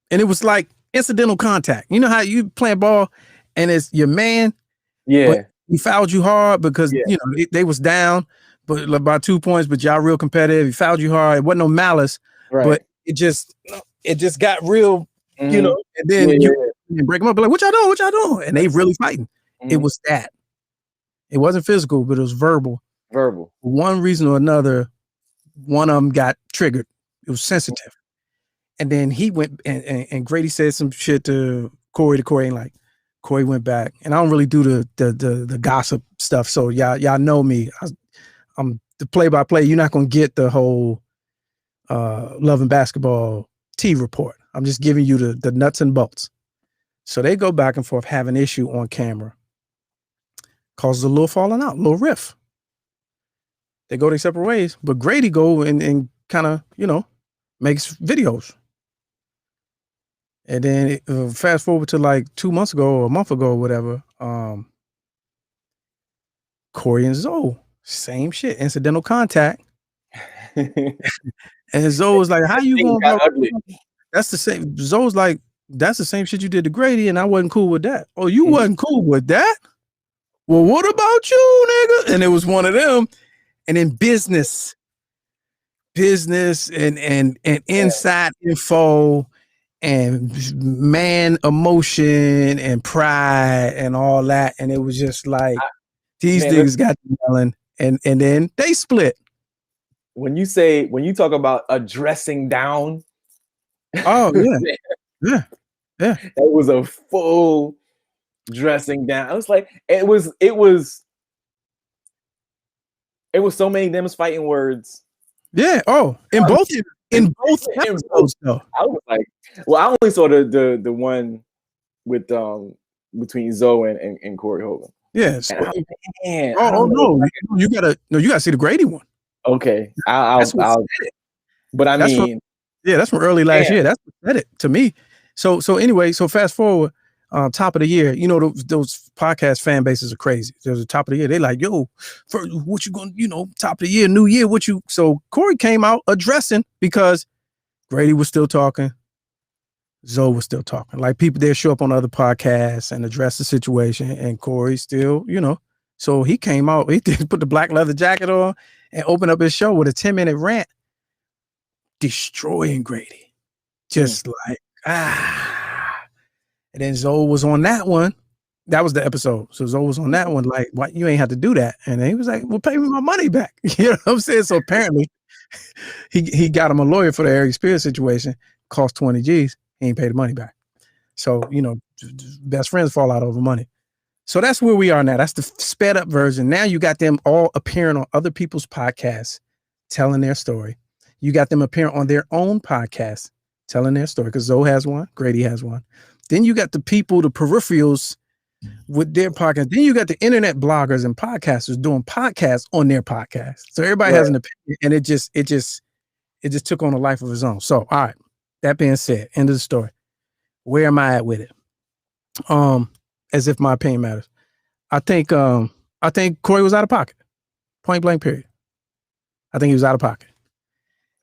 And it was like incidental contact. You know how you playing ball and it's your man, but he fouled you hard because they was down but by 2 points, but y'all real competitive. He fouled you hard. It wasn't no malice, but it just got real, and then you break them up, like, what y'all doing? And they really fighting. It was that. It wasn't physical, but it was verbal. For one reason or another, one of them got triggered. It was sensitive. And then he went and Grady said some shit to Corey. Ain't like, Corey went back. And I don't really do the gossip stuff. So y'all know me. I'm the play-by-play. You're not gonna get the whole Love and Basketball T report. I'm just giving you the nuts and bolts. So they go back and forth, have an issue on camera. Causes a little falling out, a little riff. They go their separate ways, but Grady go and kind of, makes videos. And then fast forward to like 2 months ago or a month ago or whatever, Corey and Zoe, same shit, incidental contact. And Zoe was like, how you gonna go? That's the same. Zoe's like, that's the same shit you did to Grady, and I wasn't cool with that. Oh, you wasn't cool with that? Well, what about you, nigga? And it was one of them. And then business and inside info and man emotion and pride and all that. And it was just like these niggas got yelling and then they split. When you talk about a dressing down. Oh yeah. Yeah. That was a full dressing down. I was like, it was so many of them fighting words. Yeah. Oh, in both episodes though. I was like, well, I only saw the one with between Zoe and Corey Hogan. Yes. Man, no, you gotta see the Grady one. Okay, I'll but I mean, that's from early last year. That's what said it to me. So anyway, fast forward, top of the year, those podcast fan bases are crazy. There's a top of the year. They like, yo, what you going, top of the year, new year, what you, so Corey came out addressing because Grady was still talking. Zoe was still talking. Like people, they'll show up on other podcasts and address the situation and Corey still, so he came out, he did put the black leather jacket on and opened up his show with a 10-minute rant, destroying Grady. Just like, And then Zoe was on that one. That was the episode. So Zoe was on that one, like, why you ain't have to do that? And then he was like, well, pay me my money back. You know what I'm saying? So apparently he got him a lawyer for the Eric Spears situation, cost 20 G's. He ain't paid the money back. So, best friends fall out over money. So that's where we are now. That's the sped up version. Now you got them all appearing on other people's podcasts, telling their story. You got them appearing on their own podcasts, telling their story, because Zoe has one, Grady has one. Then you got the people, the peripherals with their podcast. Then you got the internet bloggers and podcasters doing podcasts on their podcast. So everybody has an opinion, and it just took on a life of its own. So, all right. That being said, end of the story. Where am I at with it? As if my opinion matters. I think Corey was out of pocket. Point blank, period. I think he was out of pocket.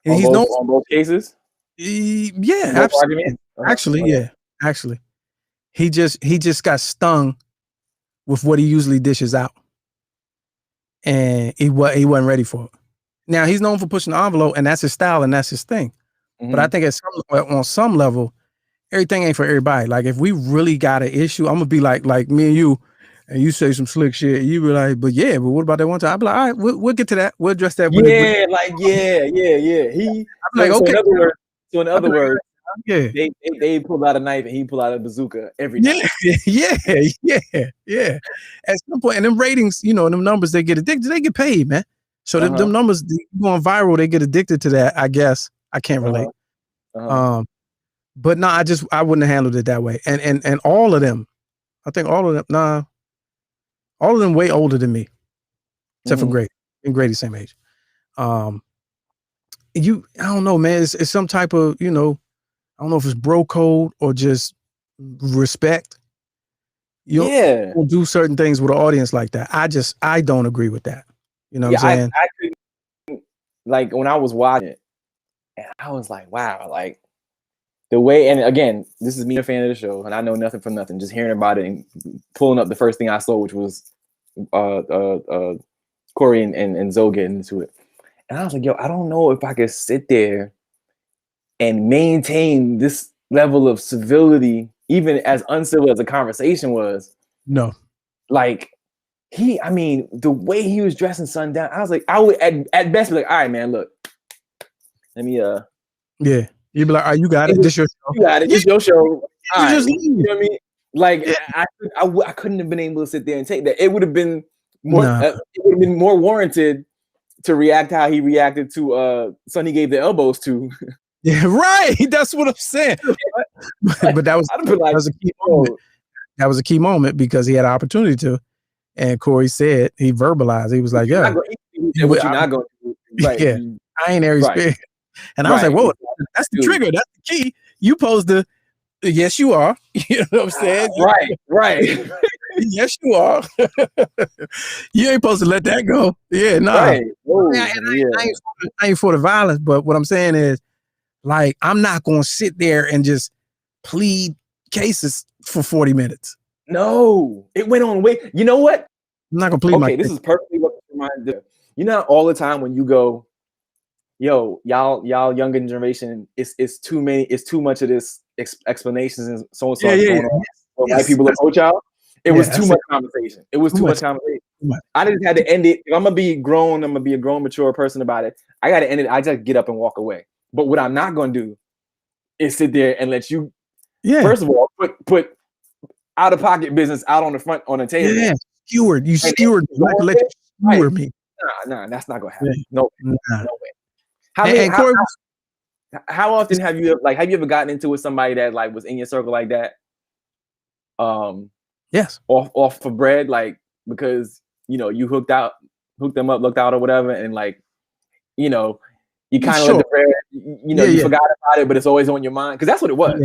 And on both cases? Yeah, absolutely. Actually, he just got stung with what he usually dishes out, and he wasn't ready for it. Now he's known for pushing the envelope, and that's his style and that's his thing. Mm-hmm. But I think on some level, everything ain't for everybody. Like if we really got an issue, I'm gonna be like me and you say some slick shit. You be like, but what about that one time? I'll be like, all right, we'll get to that. We'll address that. Yeah, He. I'm like, okay. So in other words, yeah, they pull out a knife and he pull out a bazooka every time. Yeah. At some point, and them ratings, them numbers, they get addicted. They get paid, man. So them numbers going viral, they get addicted to that. I guess I can't relate. But no, I wouldn't have handled it that way. And all of them, I think all of them way older than me, except for Grady. And Grady's same age. I don't know, man. It's some type of, I don't know if it's bro code or just respect. You don't do certain things with an audience like that. I don't agree with that. You know what I'm saying? I couldn't, like when I was watching it, and I was like, wow, like the way, and again, this is me a fan of the show, and I know nothing from nothing, just hearing about it and pulling up the first thing I saw, which was Corey and Zoe getting into it. And I was like, yo, I don't know if I could sit there and maintain this level of civility, even as uncivil as the conversation was. No. Like, the way he was dressing Sundown, I was like, I would at best be like, all right, man, look, let me yeah. You'd be like, all right, you got it. This your show. You got it. This your show. You know what I mean? Like, yeah. I couldn't have been able to sit there and take that. It would have been more. It would have been more warranted to react how he reacted to son he gave the elbows to. Yeah, right. That's what I'm saying. But that was a key moment. That was a key moment because he had an opportunity to, and Corey said he verbalized. He was like, "Yeah, what you're not going to do." Right. Yeah, I ain't Aries Spears. And I was like, "Whoa, that's the trigger. That's the key. You supposed to." Yes, you are. You know what I'm saying? Right. Yes, you are. You ain't supposed to let that go. Yeah, no. Right. I ain't for the violence, but what I'm saying is, like, I'm not going to sit there and just plead cases for 40 minutes. No, it went on way. You know what? I'm not going to plead my case. This is perfectly what this reminds me of. You know, all the time when you go, yo, y'all younger generation, it's too much of this explanations and so and so going on. White people approach y'all. It was too much conversation. It was too much conversation. I just had to end it. If I'm gonna be grown, I'm gonna be a grown, mature person about it. I gotta end it. I just get up and walk away. But what I'm not gonna do is sit there and let you, first of all, put out of pocket business out on the front on the table. Yeah, skewered. You skewered me. Like, let you skewer me. Nah, that's not gonna happen. No way. How often have you ever gotten into with somebody that like was in your circle like that? Yes. Off for bread, like because you hooked them up, looked out or whatever, and like you kind of let the bread, you forgot about it, but it's always on your mind because that's what it was.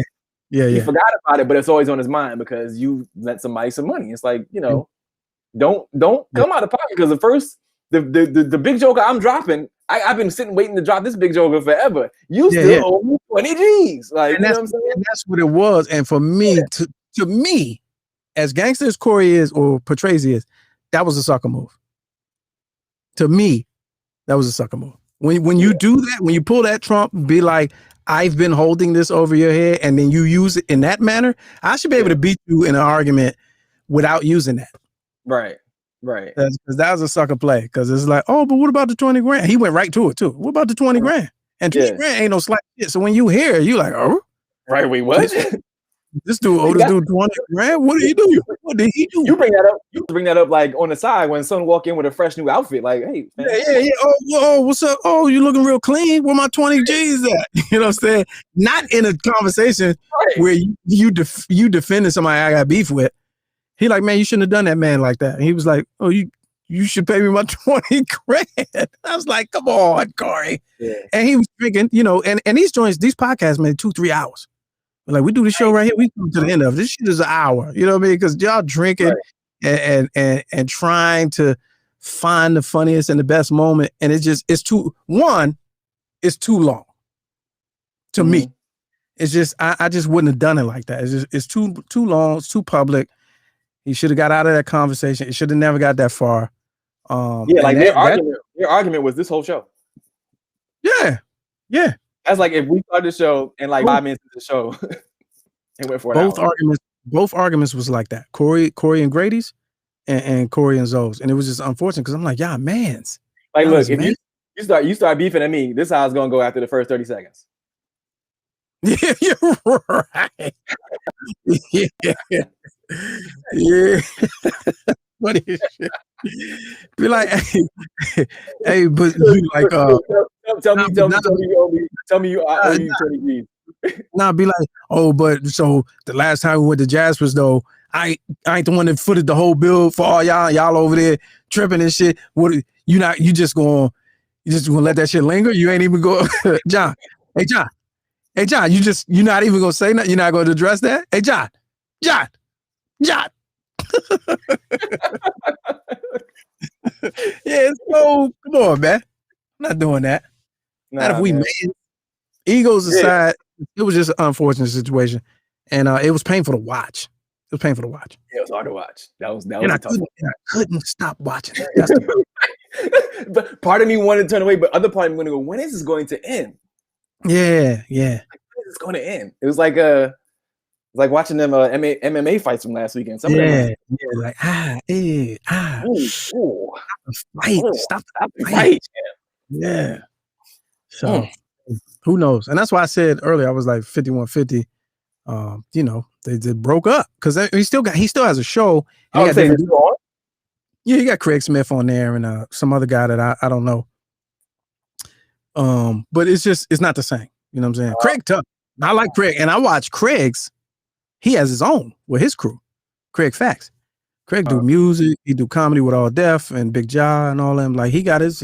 Yeah. You forgot about it, but it's always on his mind because you lent somebody some money. It's like don't come out of pocket because the big joker I'm dropping. I've been sitting waiting to drop this big joker forever. You still owe me 20 G's. Like, you know what I'm saying? And that's what it was. And for me, to me, as gangster as Corey is or portrays he is, that was a sucker move. To me, that was a sucker move. When you do that, when you pull that trump, be like, I've been holding this over your head, and then you use it in that manner, I should be able to beat you in an argument without using that. Right. Because that was a sucker play. Because it's like, oh, but what about the 20 grand? He went right to it too. What about the 20 grand? And 20 grand ain't no slight shit. So when you hear, you like, oh, right. Wait, what? This dude owed this dude 20 grand. What did he do? What did he do? You bring that up. You bring that up like on the side when someone walk in with a fresh new outfit. Like, hey, man. Yeah. Oh, what's up? Oh, you looking real clean. Where my 20 G's at? You know what I'm saying? Not in a conversation where you defending somebody I got beef with. He like, man, you shouldn't have done that, man, like that. And he was like, oh, you should pay me my 20 grand. I was like, come on, Corey. Yeah. And he was drinking, and these joints, these podcasts, man, 2-3 hours. Like, we do the show right here. We come to the end of it. This shit is an hour. You know what I mean? Because y'all drinking and trying to find the funniest and the best moment. And it's too long to me. It's just, I just wouldn't have done it like that. It's too long. It's too public. He should have got out of that conversation. It should have never got that far. Their argument was this whole show. Yeah. That's like if we started the show and like 5 minutes into the show, It went for an hour. Both arguments was like that. Corey and Grady's, and Corey and Zoe's, and it was just unfortunate because I'm like, yeah, man's. Like, look, if you start beefing at me, this is how it's gonna go after the first 30 seconds. Yeah, you're right. Yeah. Yeah. What is shit? Be like, hey, but you like, tell me you owe you 20 G's. Nah, be like, oh, but so the last time we went to Jasper's though, I ain't the one that footed the whole bill for all y'all over there tripping and shit. What you just gonna let that shit linger? You ain't even go, John. Hey John, you're not even gonna say nothing. You're not gonna address that. Hey John. Yeah, so come on, man. I'm not doing that. Not if we man. Egos aside, it was just an unfortunate situation, and it was painful to watch. It was painful to watch. Yeah, it was hard to watch. That was I couldn't stop watching it. That's the but part of me wanted to turn away, but other part of me wanted to go, when is this going to end? Yeah. Like, when is this going to end? It was like watching them MMA fights from last weekend. Some of them like stop the fight. Yeah. So who knows? And that's why I said earlier I was like 5150. They broke up because he still has a show. Yeah, you got Craig Smith on there and some other guy that I don't know. But it's not the same. You know what I'm saying? Craig tough. I like Craig, and I watch Craig's. He has his own with his crew, Craig Facts. Craig do music, he do comedy with All Def and Big Ja and all them. Like he got his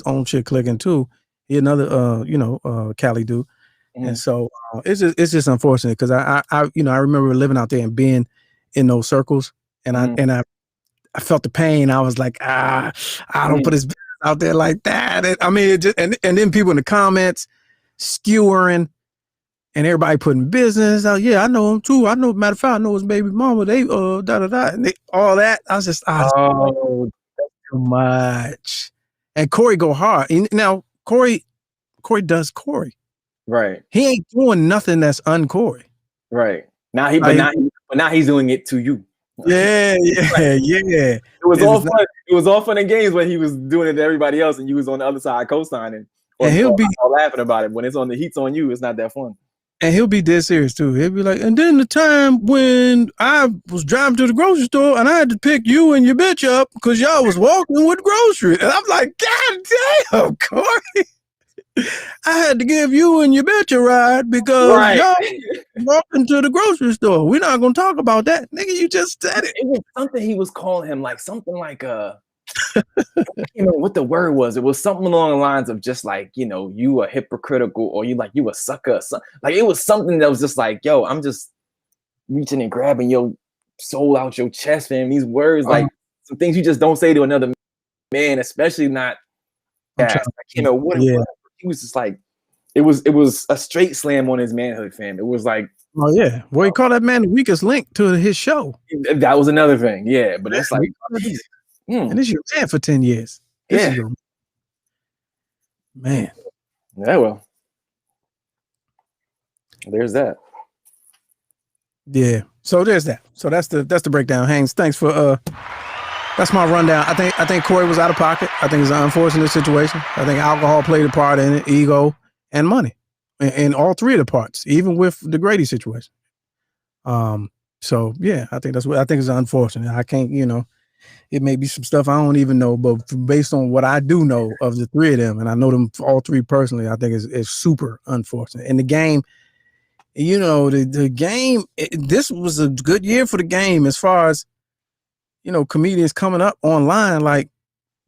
own shit clicking too. He another Cali dude. And so it's just unfortunate because I remember living out there and being in those circles, and I felt the pain. I was like, I don't put his business out there like that. And then people in the comments skewering. And everybody putting business out. Yeah, I know him too. I know, matter of fact, I know his baby mama. They and all that. I was just, that's too much. And Corey go hard. Now Corey does Corey. Right. He ain't doing nothing that's un-Corey. Right. Now he's doing it to you. Yeah. It was all fun. It was all fun and games when he was doing it to everybody else, and you was on the other side co-signing. And he'll be laughing about it. When it's on the heat's on you, it's not that fun. And he'll be dead serious too. He'll be like, and then the time when I was driving to the grocery store and I had to pick you and your bitch up because y'all was walking with groceries. And I'm like, God damn, Corey. I had to give you and your bitch a ride because y'all walking to the grocery store. We're not going to talk about that. Nigga, you just said it. It was something he was calling him, like something like I don't know what the word was. It was something along the lines of just like, you a hypocritical or you a sucker. Like it was something that was just like, yo, I'm just reaching and grabbing your soul out your chest, fam. These words, like some things you just don't say to another man, especially not that. He was just like, it was a straight slam on his manhood, fam. It was like, oh yeah, well, he called that man the weakest link to his show. That was another thing, yeah. But it's like, and this your man for 10 years. Man. Yeah, well. There's that. Yeah. So there's that. So that's the breakdown. Haynes, thanks for that's my rundown. I think Corey was out of pocket. I think it's an unfortunate situation. I think alcohol played a part in it, ego and money. And all three of the parts, even with the Grady situation. So yeah, I think it's unfortunate. I can't, it may be some stuff I don't even know, but based on what I do know of the three of them, and I know them all three personally, I think it's super unfortunate. And the game, the game, this was a good year for the game as far as, comedians coming up online, like,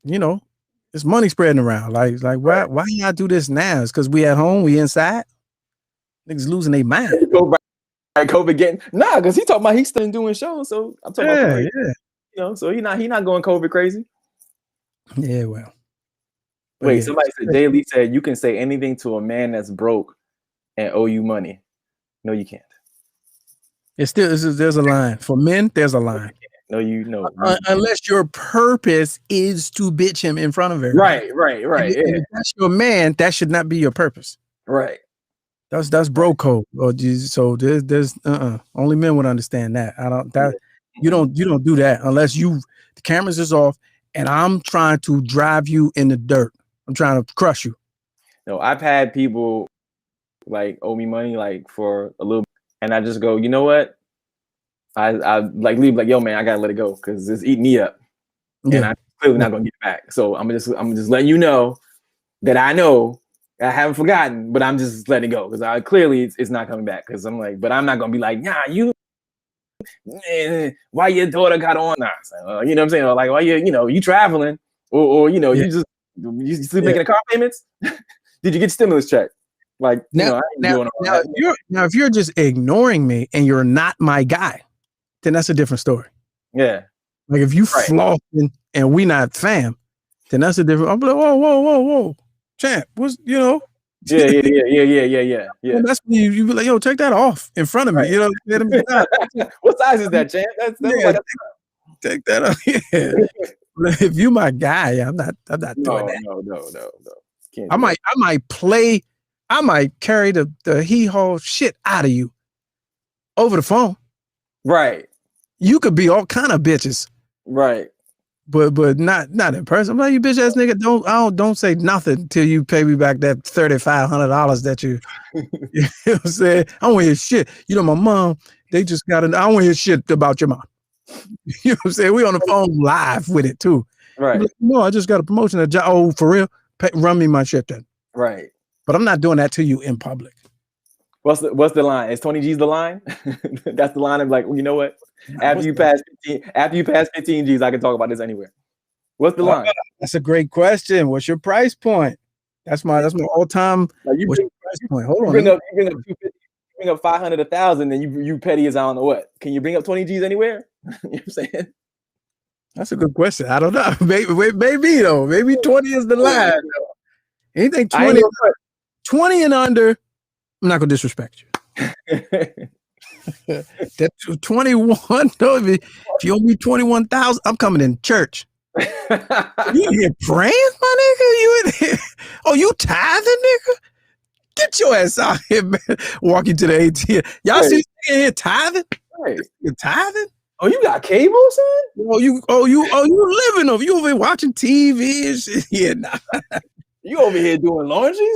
it's money spreading around. Like why y'all do this now? It's because we at home, we inside. Niggas losing their mind. COVID getting because he talking about he's still doing shows. So I'm talking about so he not going COVID crazy. Yeah, well. Wait, somebody said Jay Lee said you can say anything to a man that's broke and owe you money. No, you can't. There's a line. For men, there's a line. No, unless your purpose is to bitch him in front of everybody. Right. If that's your man, that should not be your purpose. Right. That's bro code. Or so there's only men would understand that. I don't that you don't do that unless the cameras is off and I'm trying to drive you in the dirt. I'm trying to crush you. No, I've had people like owe me money like for a little, and I just go, you know what? I like leave like, yo man, I gotta let it go because it's eating me up, and I'm clearly not gonna get it back. So I'm just letting you know that I know I haven't forgotten, but I'm just letting it go because I clearly it's not coming back. Because I'm like, but I'm not gonna be like, nah, why your daughter got on? Nah, you know what I'm saying? Or like, why you traveling, or you still making the car payments? Did you get stimulus check? Like now, if you're just ignoring me and you're not my guy, then that's a different story. Yeah. Like if you flossing and we not fam, then that's a different. I'm like, whoa, champ, what's Yeah. Well, that's when you be like, yo, take that off in front of me. You know, what size is that, champ? That's take that off. Yeah. If you my guy, I'm not doing that. No. I might carry the hee-haw shit out of you over the phone. Right. You could be all kind of bitches. Right. But not in person. I'm like, you bitch ass nigga, don't say nothing till you pay me back that $3,500 that you know what I'm saying? I don't want to hear shit. You know, my mom, they just got I don't want to hear shit about your mom. You know what I'm saying? We on the phone live with it too. Right. Like, no, I just got a promotion at job. Oh, for real? Run me my shit then. Right. But I'm not doing that to you in public. What's the line? Is 20 G's the line? That's the line. I'm like, well, you know what? After you pass 15 G's, I can talk about this anywhere. What's the line? That's a great question. What's your price point? That's my all-time price point. Hold on. You bring up 250, bring up 500, 1,000, and you petty as I don't know what. Can you bring up 20 G's anywhere? You know what I'm saying? That's a good question. I don't know. Maybe though. Maybe 20 is the line. Anything 20 and under, I'm not gonna disrespect you. That 21, though, if you owe me 21,000, I'm coming in church. You in here praying, my nigga? You in here? Oh, you tithing, nigga? Get your ass out here, man. Walking to the ATM. Y'all see this nigga here tithing? Right. You tithing? Oh, you got cable, son? Oh, you living over. You over here watching TV and shit. Yeah, nah. You over here doing laundry,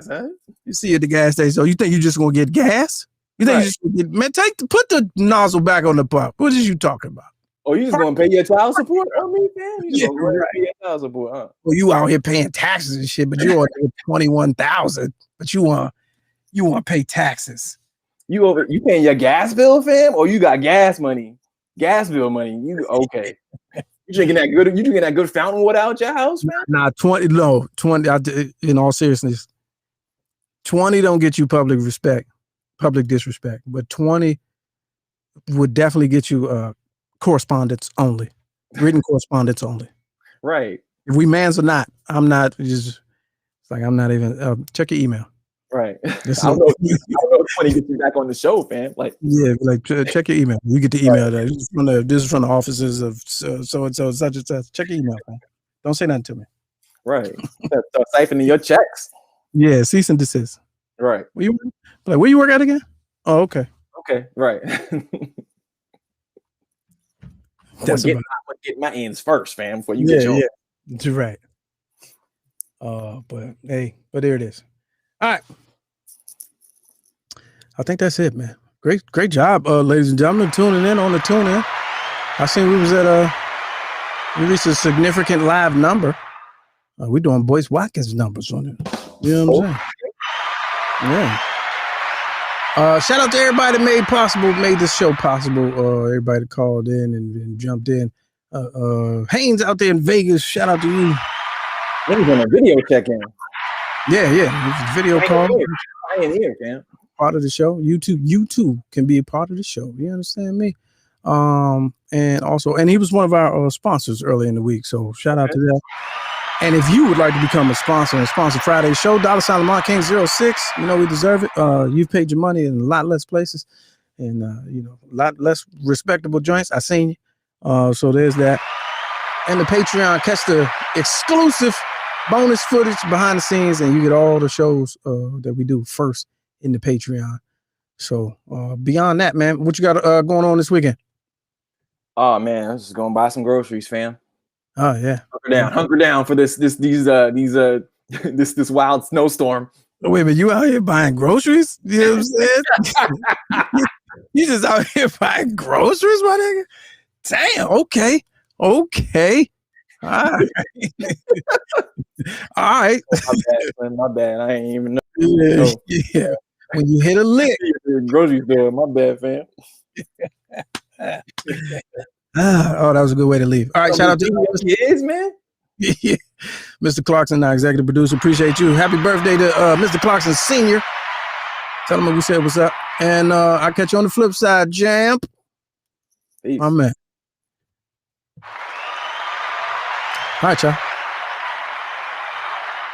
son? You see at the gas station. So you think you just gonna get gas? You think you just gonna get, man? Put the nozzle back on the pump. What is you talking about? Oh, you just gonna pay your child support on me, man? You just gonna pay your child support, huh? Well, you out here paying taxes and shit, but you on 21,000. But you want to pay taxes. You paying your gas bill, fam? Or you got gas money? Gas bill money. You okay? You drinking that good? You drinking that good fountain water out your house, man? Nah, 20. In all seriousness, 20 don't get you public disrespect, but 20 would definitely get you correspondence only, written correspondence only. Right. If we mans or not, I'm not just. It's like I'm not even. Check your email. Right. I don't know if 20 gets you back on the show, fam. Like, yeah, like check your email. You get the email. Right. This is from the offices of so and so such and such. Check your email, man. Don't say nothing to me. Right. Start siphoning your checks. Yeah, cease and desist. Right. Where you work at again? Oh, okay. Okay. Right. I'm gonna get my ends first, fam. Before you get your. Yeah. That's right. But there it is. All right. I think that's it, man. Great job, ladies and gentlemen, tuning in on the tune in. I seen we reached a significant live number. We're doing Boyce Watkins numbers on it. You know what I'm saying? Yeah. Shout out to everybody that made this show possible. Everybody that called in and jumped in. Haynes out there in Vegas, shout out to you. He was on a video check-in. Yeah. Video call. I ain't here, man. Part of the show. YouTube can be a part of the show. You understand me? And also, and he was one of our sponsors early in the week. So shout out to that. And if you would like to become a sponsor and sponsor Friday's show, $, Lamont King 06. You know we deserve it. You've paid your money in a lot less places, and a lot less respectable joints. I seen you. So there's that. And the Patreon, catch the exclusive bonus footage behind the scenes, and you get all the shows that we do first in the Patreon. So beyond that, man, what you got going on this weekend? Oh man, I'm just gonna buy some groceries, fam. Oh yeah, hunker down for this wild snowstorm. Wait a minute, you out here buying groceries? You know what I'm saying? you just out here buying groceries, my nigga? Damn, okay. All right. All right. My bad, man. My bad. I ain't even know. Yeah. When you hit a lick. Grocery store. My bad, fam. Oh, that was a good way to leave. All right, shout out to you, kids, man. Yeah. Mr. Clarkson, our executive producer. Appreciate you. Happy birthday to Mr. Clarkson Sr. Tell him we said what's up. And I'll catch you on the flip side, Jamp. Peace. My man. All right, y'all.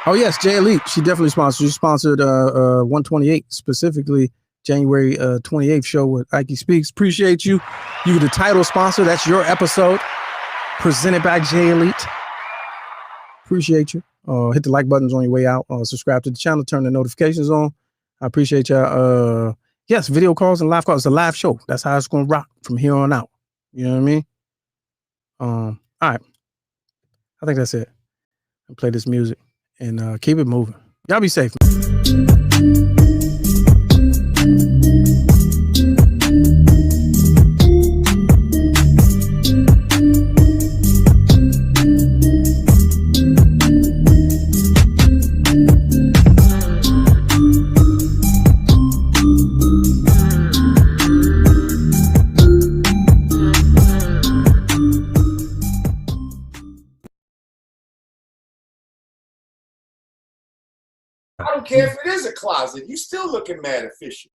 Oh, yes, Jay Elite. She definitely sponsored. She sponsored 128, specifically January 28th show with Ike Speaks. Appreciate you. You get the title sponsor. That's your episode. Presented by Jay Elite. Appreciate you. Hit the like buttons on your way out. Subscribe to the channel. Turn the notifications on. I appreciate y'all. Yes, video calls and live calls. It's a live show. That's how it's going to rock from here on out. You know what I mean? All right. I think that's it. I'll play this music and keep it moving. Y'all be safe. I don't care if it is a closet. You still looking mad efficient.